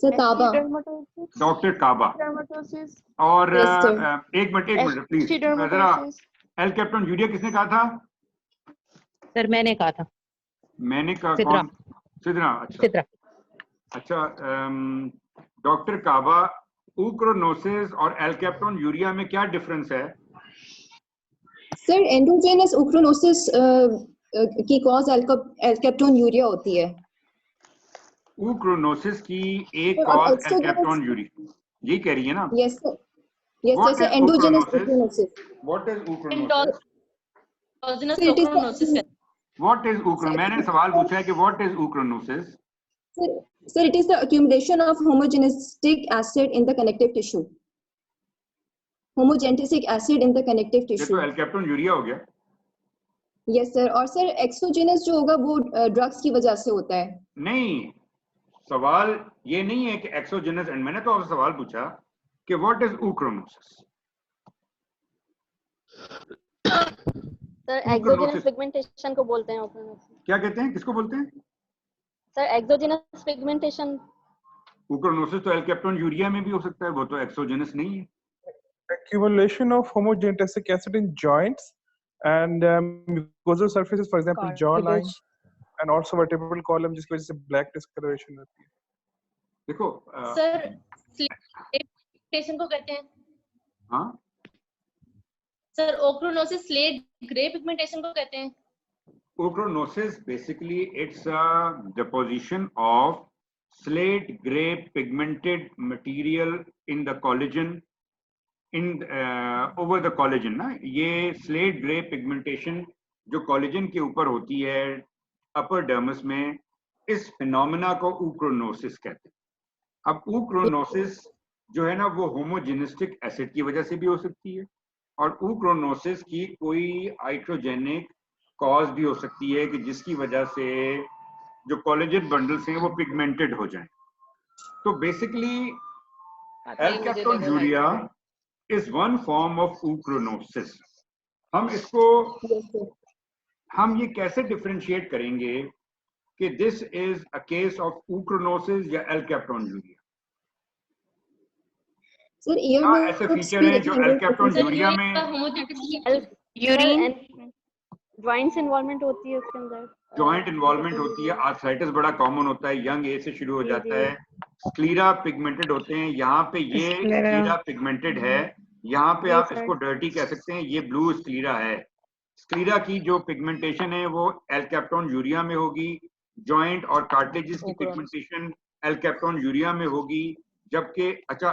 सर काबा। डॉक्टर काबा। और एक मिनट प्लीज, जरा अल्केप्टोन्यूरिया किसने कहा था? सर मैंने कहा था। मैंने कहा कौन? सिद्रा। अच्छा सिद्रा। अच्छा, डॉक्टर काबा, ओक्रोनोसिस और अल्केप्टोन्यूरिया में क्या डिफरेंस है? सर एंडोजेनस ओक्रोनोसिस की कॉज अल्केप्टोन्यूरिया होती है। ओक्रोनोसिस की एक कॉज अल्केप्टोन्यूरिया, यही कह रही है ना? Yes sir. Yes, What sir. is Endogenous ochronosis? ochronosis. What is ochronosis? Endogenous Sir, it is ochronosis the What is ochronosis? मैंने सवाल पूछा है कि what is ochronosis? sir, it is the accumulation of homogenistic acid in the connective tissue. Homogenetic acid in the connective ये tissue. तो एल्केप्टोन urea हो गया. Yes, sir. और सर एक्सोजेनस जो होगा वो ड्रग्स की वजह से होता है. नहीं, सवाल ये नहीं है कि एक्सोजेनस, एंड मैंने तो आपसे सवाल पूछा कि what is ochronosis? Sir exogenous pigmentation को बोलते हैं ochronosis. क्या कहते हैं, किसको बोलते हैं? Sir exogenous pigmentation. ochronosis तो एल्केप्टोन यूरिया में भी हो सकता है, वो तो एक्सोजेनस नहीं है. Accumulation of homogenetic acid in joints and mucosal surfaces, for example jawline and also vertebral column, जिसकी वजह से black discoloration होती है. देखो सर पिगमेंटेशन को कहते हैं. हाँ sir ochronosis slate grey pigmentation को कहते हैं. ochronosis basically it's a deposition of slate gray pigmented material in the collagen in over the collagen ना. ये slate gray pigmentation जो collagen के ऊपर होती है upper dermis में, इस phenomena को ochronosis कहते हैं. अब ochronosis जो है ना वो homogenistic acid की वजह से भी हो सकती है और ochronosis की कोई iatrogenic कॉज भी हो सकती है कि जिसकी वजह से जो कोलेजन बंडल्स हैं वो पिगमेंटेड हो जाएं. तो basically alkaptonuria is one form of ochronosis. हम ये कैसे डिफरेंशिएट करेंगे कि this is a case of ochronosis या एल्केप्टोन यूरिया? सर ईयर ऐसे फीचर हैं जो एल्केप्टोन यूरिया में यूरिन जॉइंट्स इन्वॉल्वमेंट होती है उसके अंदर. जॉइंट इन्वॉल्वमेंट होती है. आर्थराइटिस बड़ा कॉमन होता है, यंग एज से शुरू हो जाता है. स्क्लीरा पिगमेंटेड होते हैं. यहाँ पे ये स्क्लीरा पिगमेंटेड है, यहाँ पे आप इसको डर्टी कह सकते हैं, ये ब्लू स्क्लीरा है. स्क्लीरा की जो पिगमेंटेशन है वो एल्केप्टोन यूरिया में होगी. जॉइंट और कार्टिलेजेस की पिगमेंटेशन एल्केप्टोन यूरिया में होगी. जबकि अच्छा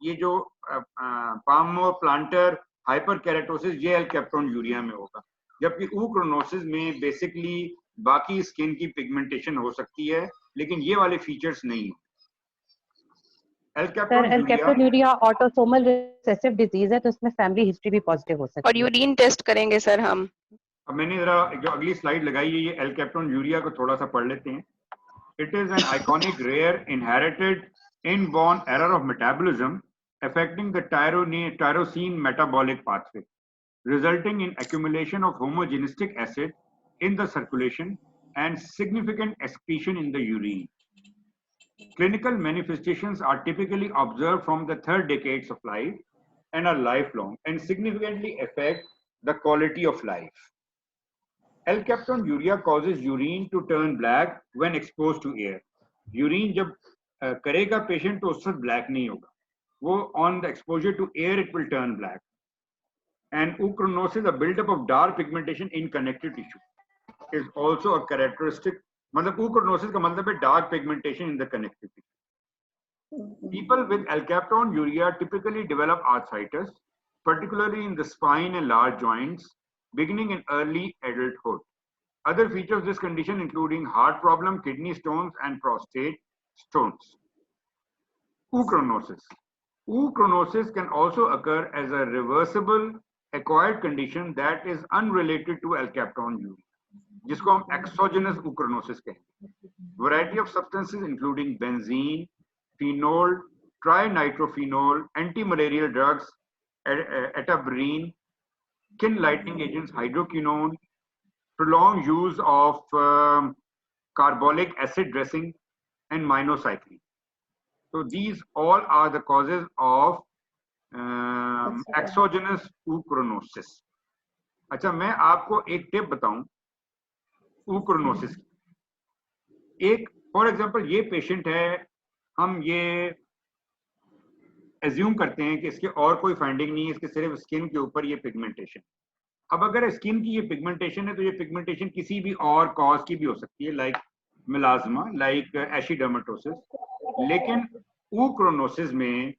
ये जो पाम प्लांटर हाइपरकेराटोसिस ये एल्केप्टोन यूरिया में होगा. जबकि ochronosis में बेसिकली बाकी स्किन की पिगमेंटेशन हो सकती है लेकिन ये वाले फीचर्स नहीं है. एल्केप्टोन यूरिया ऑटोसोमल रिसेसिव डिजीज है तो इसमें फैमिली हिस्ट्री भी पॉजिटिव हो सकती है. और यूरिन टेस्ट करेंगे सर हम. अब मैंने जरा जो अगली स्लाइड लगाई है ये एल्केप्टोन यूरिया को थोड़ा सा पढ़ लेते हैं. It is an iconic rare inherited inborn error of metabolism affecting the tyrosine metabolic pathway resulting in accumulation of homogenistic acid in the circulation and significant excretion in the urine. Clinical manifestations are typically observed from the third decades of life and are lifelong and significantly affect the quality of life. L-captone urea causes urine to turn black when exposed to air. Urine जब करेगा patient तो उस वक्त black नहीं होगा, वो on the exposure to air it will turn black. And ochronosis, a buildup of dark pigmentation in connective tissue, is also a characteristic. मतलब ochronosis का मतलब है dark pigmentation in the connective tissue. People with alkaptone urea typically develop arthritis, particularly in the spine and large joints, beginning in early adulthood. Other features of this condition including heart problem, kidney stones, and prostate stones. Ochronosis. Ochronosis can also occur as a reversible acquired condition that is unrelated to alkaptone urea, जिसको हम exogenous ochronosis कहेंगे. Variety of substances including benzene, phenol, trinitrophenol, anti-malarial drugs, etabrine, skin lightening agents, hydroquinone, prolonged use of carbolic acid dressing, and minocycline. So these all are the causes of exogenous ochronosis. अच्छा मैं आपको एक tip बताऊं ochronosis की. एक for example ये patient है, हम ये एज्यूम करते हैं कि इसके और कोई फाइंडिंग नहीं है, इसके सिर्फ स्किन के ऊपर ये पिगमेंटेशन. अब अगर स्किन की ये पिगमेंटेशन है तो ये पिगमेंटेशन किसी भी और कॉज की भी हो सकती है, लाइक मिलाज्मा, लाइक एशिडर्मेटोसिस. लेकिन ochronosis में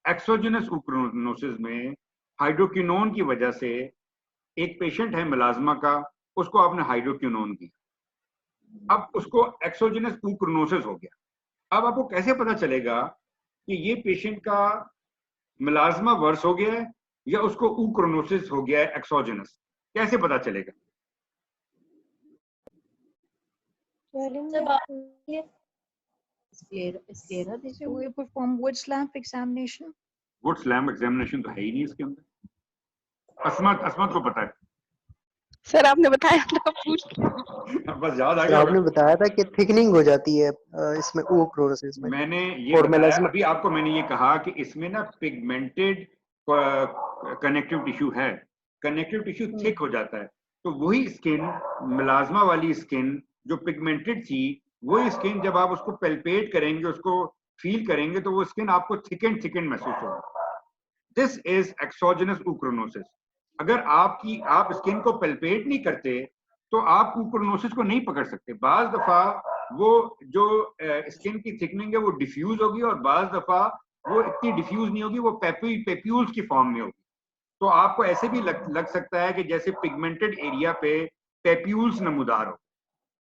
एक्सोजिनस ऊक्रोनोसिस में हाइड्रोक्विनोन की वजह से एक पेशेंट है मिलाज्मा का, उसको आपने हाइड्रोक्विनोन दिया, अब उसको एक्सोजिनस ऊक्रोनोसिस हो गया। अब आपको कैसे पता चलेगा कि ये पेशेंट का मिलाज्मा वर्स हो गया है या उसको ऊक्रोनोसिस हो गया है एक्सोजिनस, कैसे पता चलेगा? So we perform Woods lamp examination. Woods lamp examination तो है ही नहीं इसके अंदर। असमत को पता है? सर आपने बताया था बस याद आ सर गया। आपने बताया था कि थिकनिंग हो जाती है इसमें ऊक्रोनोसिस में। मैंने ये बताया, अभी आपको मैंने ये कहा कि इसमें ना पिगमेंटेड कनेक्टिव टिश्यू है, कनेक्टिव टिश्यू थिक हो जाता है, तो वही स्किन, मिलाज्मा वाली स्किन जो पिगमेंटेड थी, वही स्किन जब आप उसको पेल्पेट करेंगे, उसको फील करेंगे, तो वो स्किन आपको थिकन महसूस होगा। This is exogenous ochronosis. अगर आप स्किन को पेल्पेट नहीं करते तो आप ऊक्रोनोसिस को नहीं पकड़ सकते। बाज दफा वो जो स्किन की थिकनिंग है वो डिफ्यूज होगी, और बाज दफा वो इतनी डिफ्यूज नहीं होगी, वो पेप्यूल्स की फॉर्म में होगी। तो आपको ऐसे भी लग सकता है कि जैसे पिगमेंटेड एरिया पे पेप्यूल्स नमूदार हो।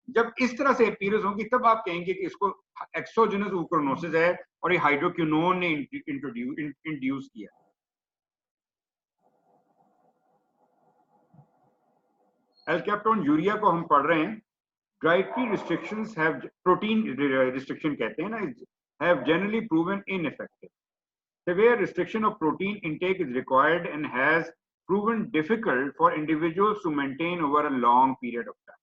जब इस तरह से अपीयरेंस होगी तब आप कहेंगे कि इसको एक्सोजिनस ऊक्रोनोसिस है और ये हाइड्रोक्विनोन ने इंट्रोड्यूस किया। एल्केप्टोन यूरिया को हम पढ़ रहे हैं। Dietary restrictions have, protein restriction कहते हैं ना, have generally proven ineffective. Severe restriction of protein intake is required and has proven difficult for individuals to maintain over a long period of time.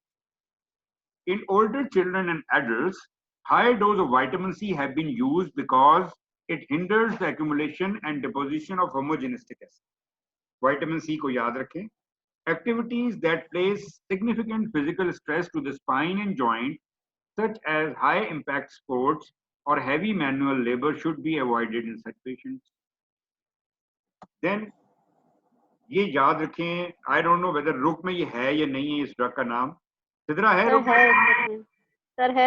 In older children and adults, high dose of vitamin C have been used because it hinders the accumulation and deposition of homogenistic acid. Vitamin C को याद रखें। Activities that place significant physical stress to the spine and joint, such as high impact sports or heavy manual labor, should be avoided in such patients. Then ये याद रखें, I don't know whether रुक में ये है या नहीं है इस ड्रग का नाम। सिद्रा है रुक में? सर है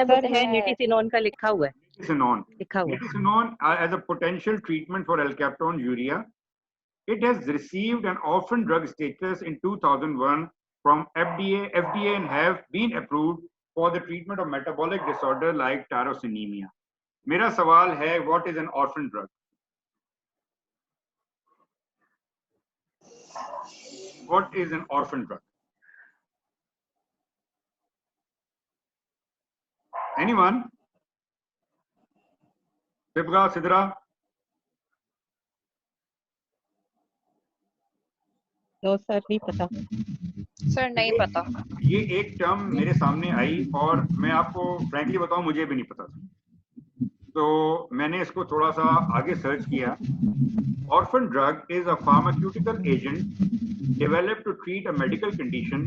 निटिसिनोन का लिखा हुआ है। Nitisinone as a potential treatment for Elcaptone urea. It has received an orphan drug status in 2001 from FDA and have been approved for the treatment of metabolic disorder like tyrosinemia. मेरा सवाल है, what is an orphan drug? What is an orphan drug? Anyone? Sibga, Sidra? No sir नहीं पता। Sir नहीं पता। ये एक term मेरे सामने आई और मैं आपको फ्रैंकली बताऊं, मुझे भी नहीं पता था, तो मैंने इसको थोड़ा सा आगे सर्च किया। Orphan drug is a pharmaceutical agent developed to treat a medical condition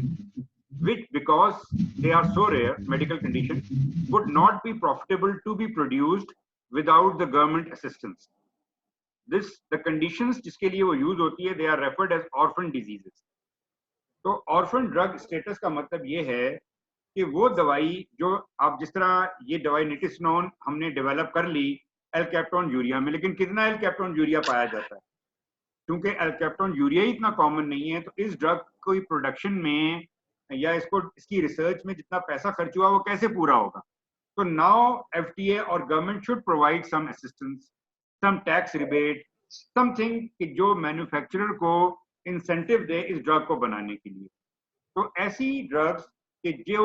which, because they are so rare medical condition, would not be profitable to be produced without the government assistance. The conditions जिसके लिए वो use होती है, they are referred as orphan diseases. तो orphan drug status का मतलब ये है कि वो दवाई जो आप, जिस तरह ये दवाई निटिसिनोन हमने डेवलप कर ली एल्केप्टोन यूरिया में, लेकिन कितना एल्केप्टोन यूरिया पाया जाता है? क्योंकि एल्केप्टोन यूरिया ही इतना कॉमन नहीं है, तो इस ड्रग को प्रोडक्शन में या इसकी रिसर्च में जितना पैसा खर्च हुआ वो कैसे पूरा होगा? तो नाउ FDA और government should provide some assistance, some tax rebate, something कि जो मैन्युफैक्चरर को इंसेंटिव दे इस ड्रग को बनाने के लिए। तो ऐसी ड्रग्स कि जो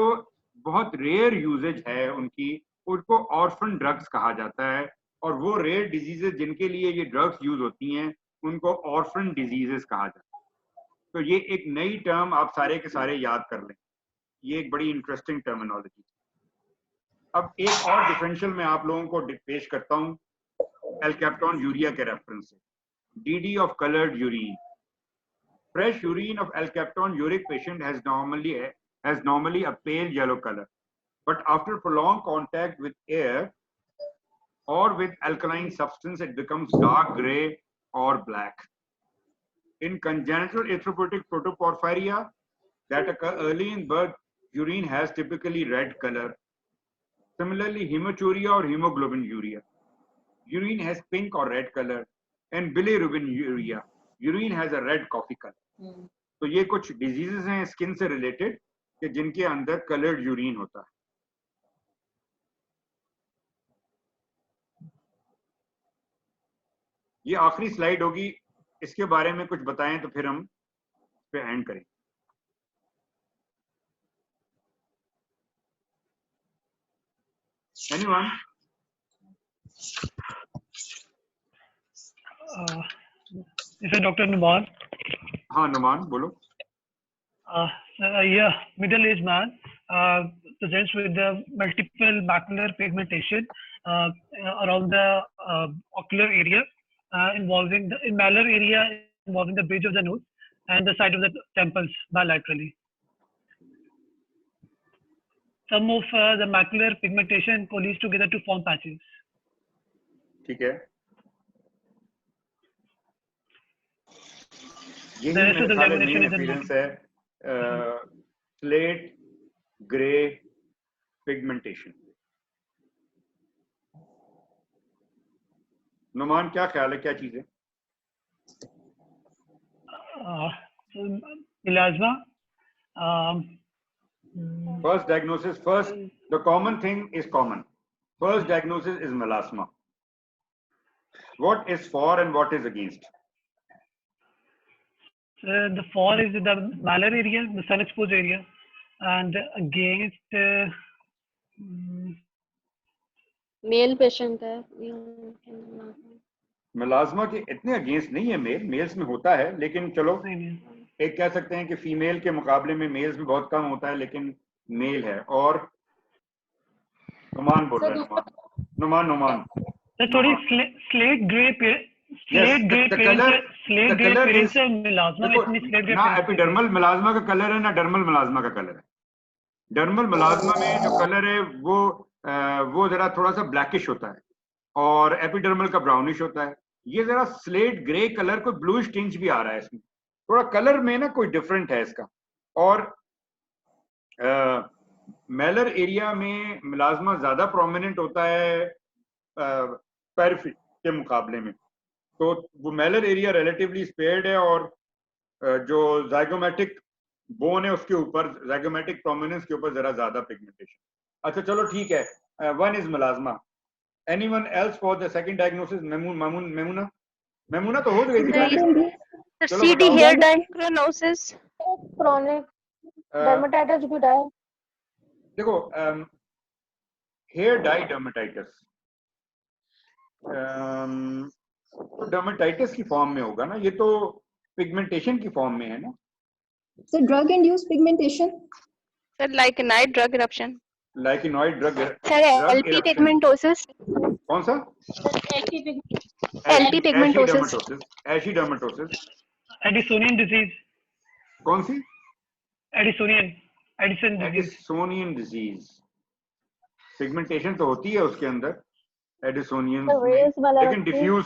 बहुत रेयर यूजेज है उनकी, उनको ऑर्फन ड्रग्स कहा जाता है, और वो रेयर डिजीजेज जिनके लिए ये ड्रग्स यूज होती हैं उनको ऑर्फन डिजीजेस कहा जाता है। तो ये एक नई टर्म आप सारे के सारे याद कर लें, ये एक बड़ी इंटरेस्टिंग टर्मिनोलॉजी। अब एक और डिफरेंशियल मैं आप लोगों को पेश करता हूँ एल्केप्टोन यूरिया के रेफरेंस से। DD of colored urine. Fresh urine of Elcaptone uric patient has normally a pale yellow color, but after prolonged contact with air or with alkaline substance, it becomes dark gray or black. In congenital erythropoietic protoporphyria that occur early in birth, urine has typically red color. Similarly, hematuria or hemoglobin urea, urine has pink or red color. and bilirubinuria. Urine has a red coffee color. तो ये कुछ diseases हैं skin से related कि जिनके अंदर coloured urine होता है. ये आखिरी स्लाइड होगी, इसके बारे में कुछ बताएं तो फिर हम इस पे एंड करें. Anyone? This is Dr. Numan. हाँ नुमान बोलो. Yeah, middle-aged man presents with the multiple macular pigmentation around the ocular area, involving the malar area involving the bridge of the nose and the side of the temples bilaterally. Some of the macular pigmentation coalesce together to form patches. ठीक है. यही The rest of the मेरे ख्याल में examination main is in appearance है. Slate grey pigmentation. Numan क्या ख्याल है, क्या चीज है? Melasma. First diagnosis, the common thing is common. First diagnosis is melasma. What is for and what is against? The for is the malar area, the sun exposed area, and against male patient है. Melasma के इतने against नहीं है mails में होता है, लेकिन चलो एक कह सकते हैं कि फीमेल के मुकाबले में मेल्स में बहुत कम होता है, लेकिन मेल है. और नुमान बोल रहे हैं. नुमान थोड़ी स्लेट ग्रे ना एपिडर्मल मेलाज्मा का कलर है ना डर्मल मेलाज्मा का कलर है. डर्मल मेलाज्मा में जो कलर है वो जरा थोड़ा सा ब्लैकिश होता है और एपिडर्मल का ब्राउनिश होता है. ये जरा स्लेट ग्रे कलर, कोई ब्लूइश टिंज भी आ रहा है इसमें, थोड़ा कलर में ना कोई डिफरेंट है इसका. और मेलर एरिया में मेलाज्मा ज्यादा प्रोमिनेंट होता है पेरिफेरी के मुकाबले में, तो वो मेलर एरिया रिलेटिवली स्पेयर्ड है. और जो जाइगोमेटिक बोन है उसके ऊपर, जाइगोमेटिक प्रोमिनेंस के ऊपर जरा ज्यादा पिगमेंटेशन. अच्छा चलो ठीक है. One is melasma. Anyone else for the second diagnosis? Maimuna तो हो गई. CD hair diagnosis, chronic dermatitis भी है. देखो हेयर डाई डर्मेटाइटिस डर्मेटाइटिस की फॉर्म में होगा ना, ये तो पिगमेंटेशन की फॉर्म में है ना. So drug induced pigmentation? Sir, lichenoid drug eruption. Lichenoid drug Sir, LP pigmentosis. कौन सा? LP pigmentosis. Epidermatosis. Addisonian disease. कौन सी? Addisonian disease. पिगमेंटेशन तो होती है उसके अंदर एडिसोनियन, लेकिन डिफ्यूज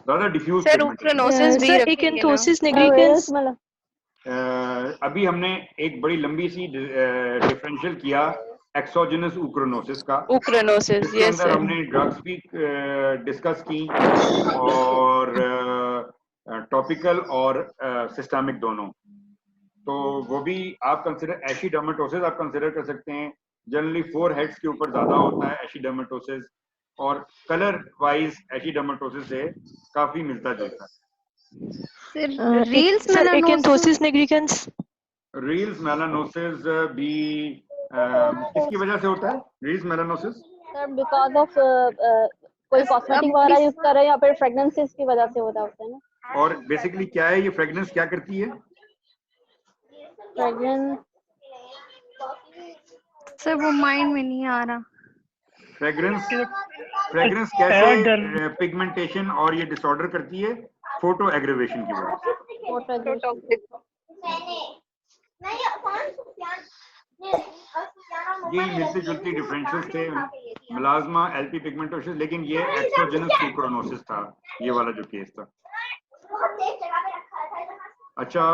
ज्यादा डिफ्यूज. सर ऊक्रोनोसिस भी, एक्यांथोसिस निग्रिकेंस. अभी हमने एक बड़ी लंबी सी डिफरेंशियल किया एक्सोजेनस ऊक्रोनोसिस का. ऊक्रोनोसिस, यस सर. हमने ड्रग्स भी डिस्कस की और टॉपिकल और सिस्टमिक दोनों. तो वो भी आप कंसिडर, एशिडर्मेटोसिस आप कंसिडर कर सकते हैं. जनरली 4 हेड्स के ऊपर ज्यादा होता है एशिडर्मेटोसिस, और कलर वाइज एशिडर्मेटोसिस से काफी मिलता जुलता है. एक्यांथोसिस निग्रिकेंस. रील्स मेलानोसिस भी किसकी वजह से होता है? Reels melanosis sir because of कोई कॉस्मेटिक वगैरह यूज कर रहे हैं या फिर फ्रेग्रेंसेस की वजह से होता है ना. और बेसिकली क्या है ये फ्रेग्रेंस, क्या करती है? फ्रेग्रेंस सर वो माइंड में नहीं आ रहा. फ्रेग्रेंस कैसे पिगमेंटेशन और ये डिसऑर्डर करती है? फोटो एग्रेवेशन की वजह से. यही मिलती जुलती डिफरेंशियल्स थे मेलाज्मा, एलपी पिगमेंटोसिस, लेकिन ये एक्सोजेनस ऊक्रोनोसिस था ये वाला जो केस था. अच्छा,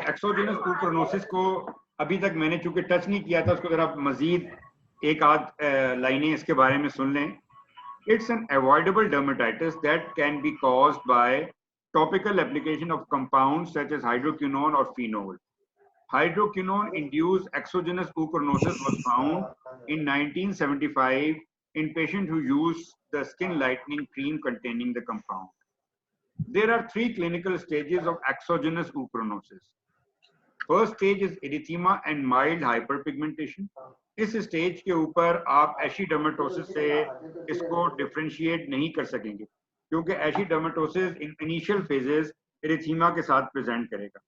एक्सोजेनस ऊक्रोनोसिस को अभी तक मैंने चूंकि टच नहीं किया था, उसको जरा मजीद एक आध लाइनें इसके बारे में सुन लें It's an avoidable dermatitis that can be caused by topical application of compounds such as hydroquinone or phenol. Hydroquinone-induced exogenous oochronosis was found in 1975 in patients who used the skin lightening cream containing the compound. There are 3 clinical stages of exogenous oochronosis. First stage is erythema and mild hyperpigmentation. इस stage के ऊपर आप एशिडर्मेटोसिस से इसको differentiate नहीं कर सकेंगे क्योंकि एशिडर्मेटोसिस इन इनिशियल फेजेस एरिथीमा के साथ प्रेजेंट करेगा.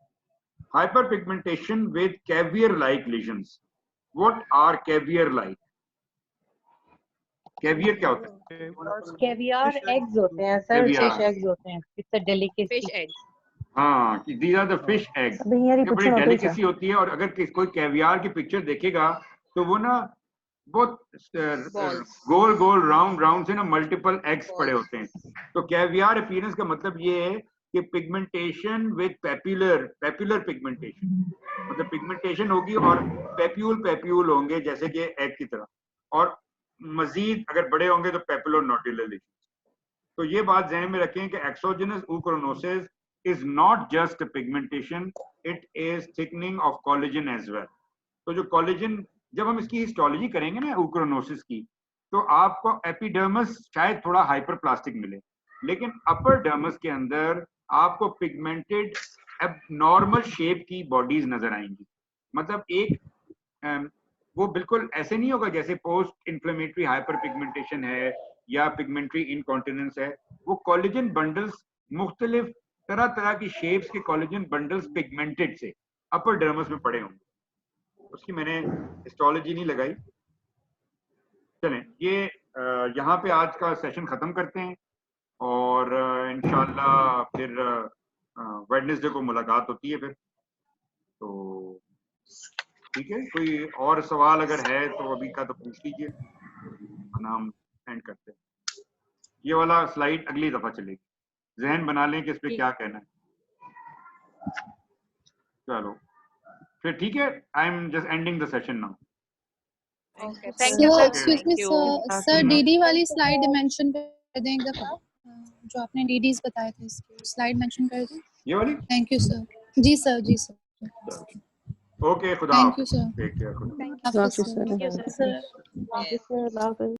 Hyperpigmentation with caviar-like lesions. What are caviar-like? Caviar क्या होता है? Caviar eggs होते हैं sir, fish eggs होते हैं. It's a delicacy. Fish eggs. हाँ, these are the fish eggs. ये बड़ी डेलिकेसी होती है और अगर कोई कैवियर की पिक्चर देखेगा तो वो ना बहुत गोल गोल राउंड से ना मल्टीपल एग्स पड़े होते हैं. तो कैवियर अपीयरेंस का मतलब ये है कि पिगमेंटेशन विद पेप्यूलर पिगमेंटेशन, मतलब पिगमेंटेशन होगी और पेप्यूल होंगे जैसे कि एग की तरह, और मजीद अगर बड़े होंगे तो पेपुलो नोडुलर लीजन्स. तो ये बात ध्यान में रखें कि exogenous oochronosis is not just pigmentation, it is thickening of collagen as well. तो जो कोलेजन, जब हम इसकी हिस्टोलॉजी करेंगे ना oochronosis की, तो आपको एपिडर्मिस शायद थोड़ा हाइपरप्लास्टिक मिले, लेकिन अपर डर्मस के अंदर आपको पिगमेंटेड एबनॉर्मल शेप की बॉडीज नजर आएंगी. मतलब एक वो बिल्कुल ऐसे नहीं होगा जैसे पोस्ट इन्फ्लेमेटरी हाइपरपिगमेंटेशन है या पिगमेंटरी इनकॉन्टिनेंस है. वो कोलेजन बंडल्स, मुख्तलिफ तरह तरह की शेप्स के कोलेजन बंडल्स पिगमेंटेड से अपर डर्मस में पड़े होंगे. उसकी मैंने हिस्टोलॉजी नहीं लगाई. चलें, ये यहाँ पे आज का सेशन खत्म करते हैं और इंशाल्लाह फिर वेडनेसडे को मुलाकात होती है फिर. तो ठीक है, कोई और सवाल अगर है तो अभी का तो पूछ लीजिए, वरना हम एंड करते हैं. ये वाला स्लाइड अगली दफा चलेगी, जहन बना लें कि इस पे क्या कहना है. चलो फिर ठीक है, I am just ending the session now. Excuse me sir, DD वाली स्लाइड मेंशन कर दें एक दफा, जो आपने डीडीज बताए थे, इसकी स्लाइड मेंशन कर दें. ये वाली? Thank you sir. जी सर, जी सर. ओके, खुदा. Thank you sir. Take care. Thank you sir. Thank you, sir.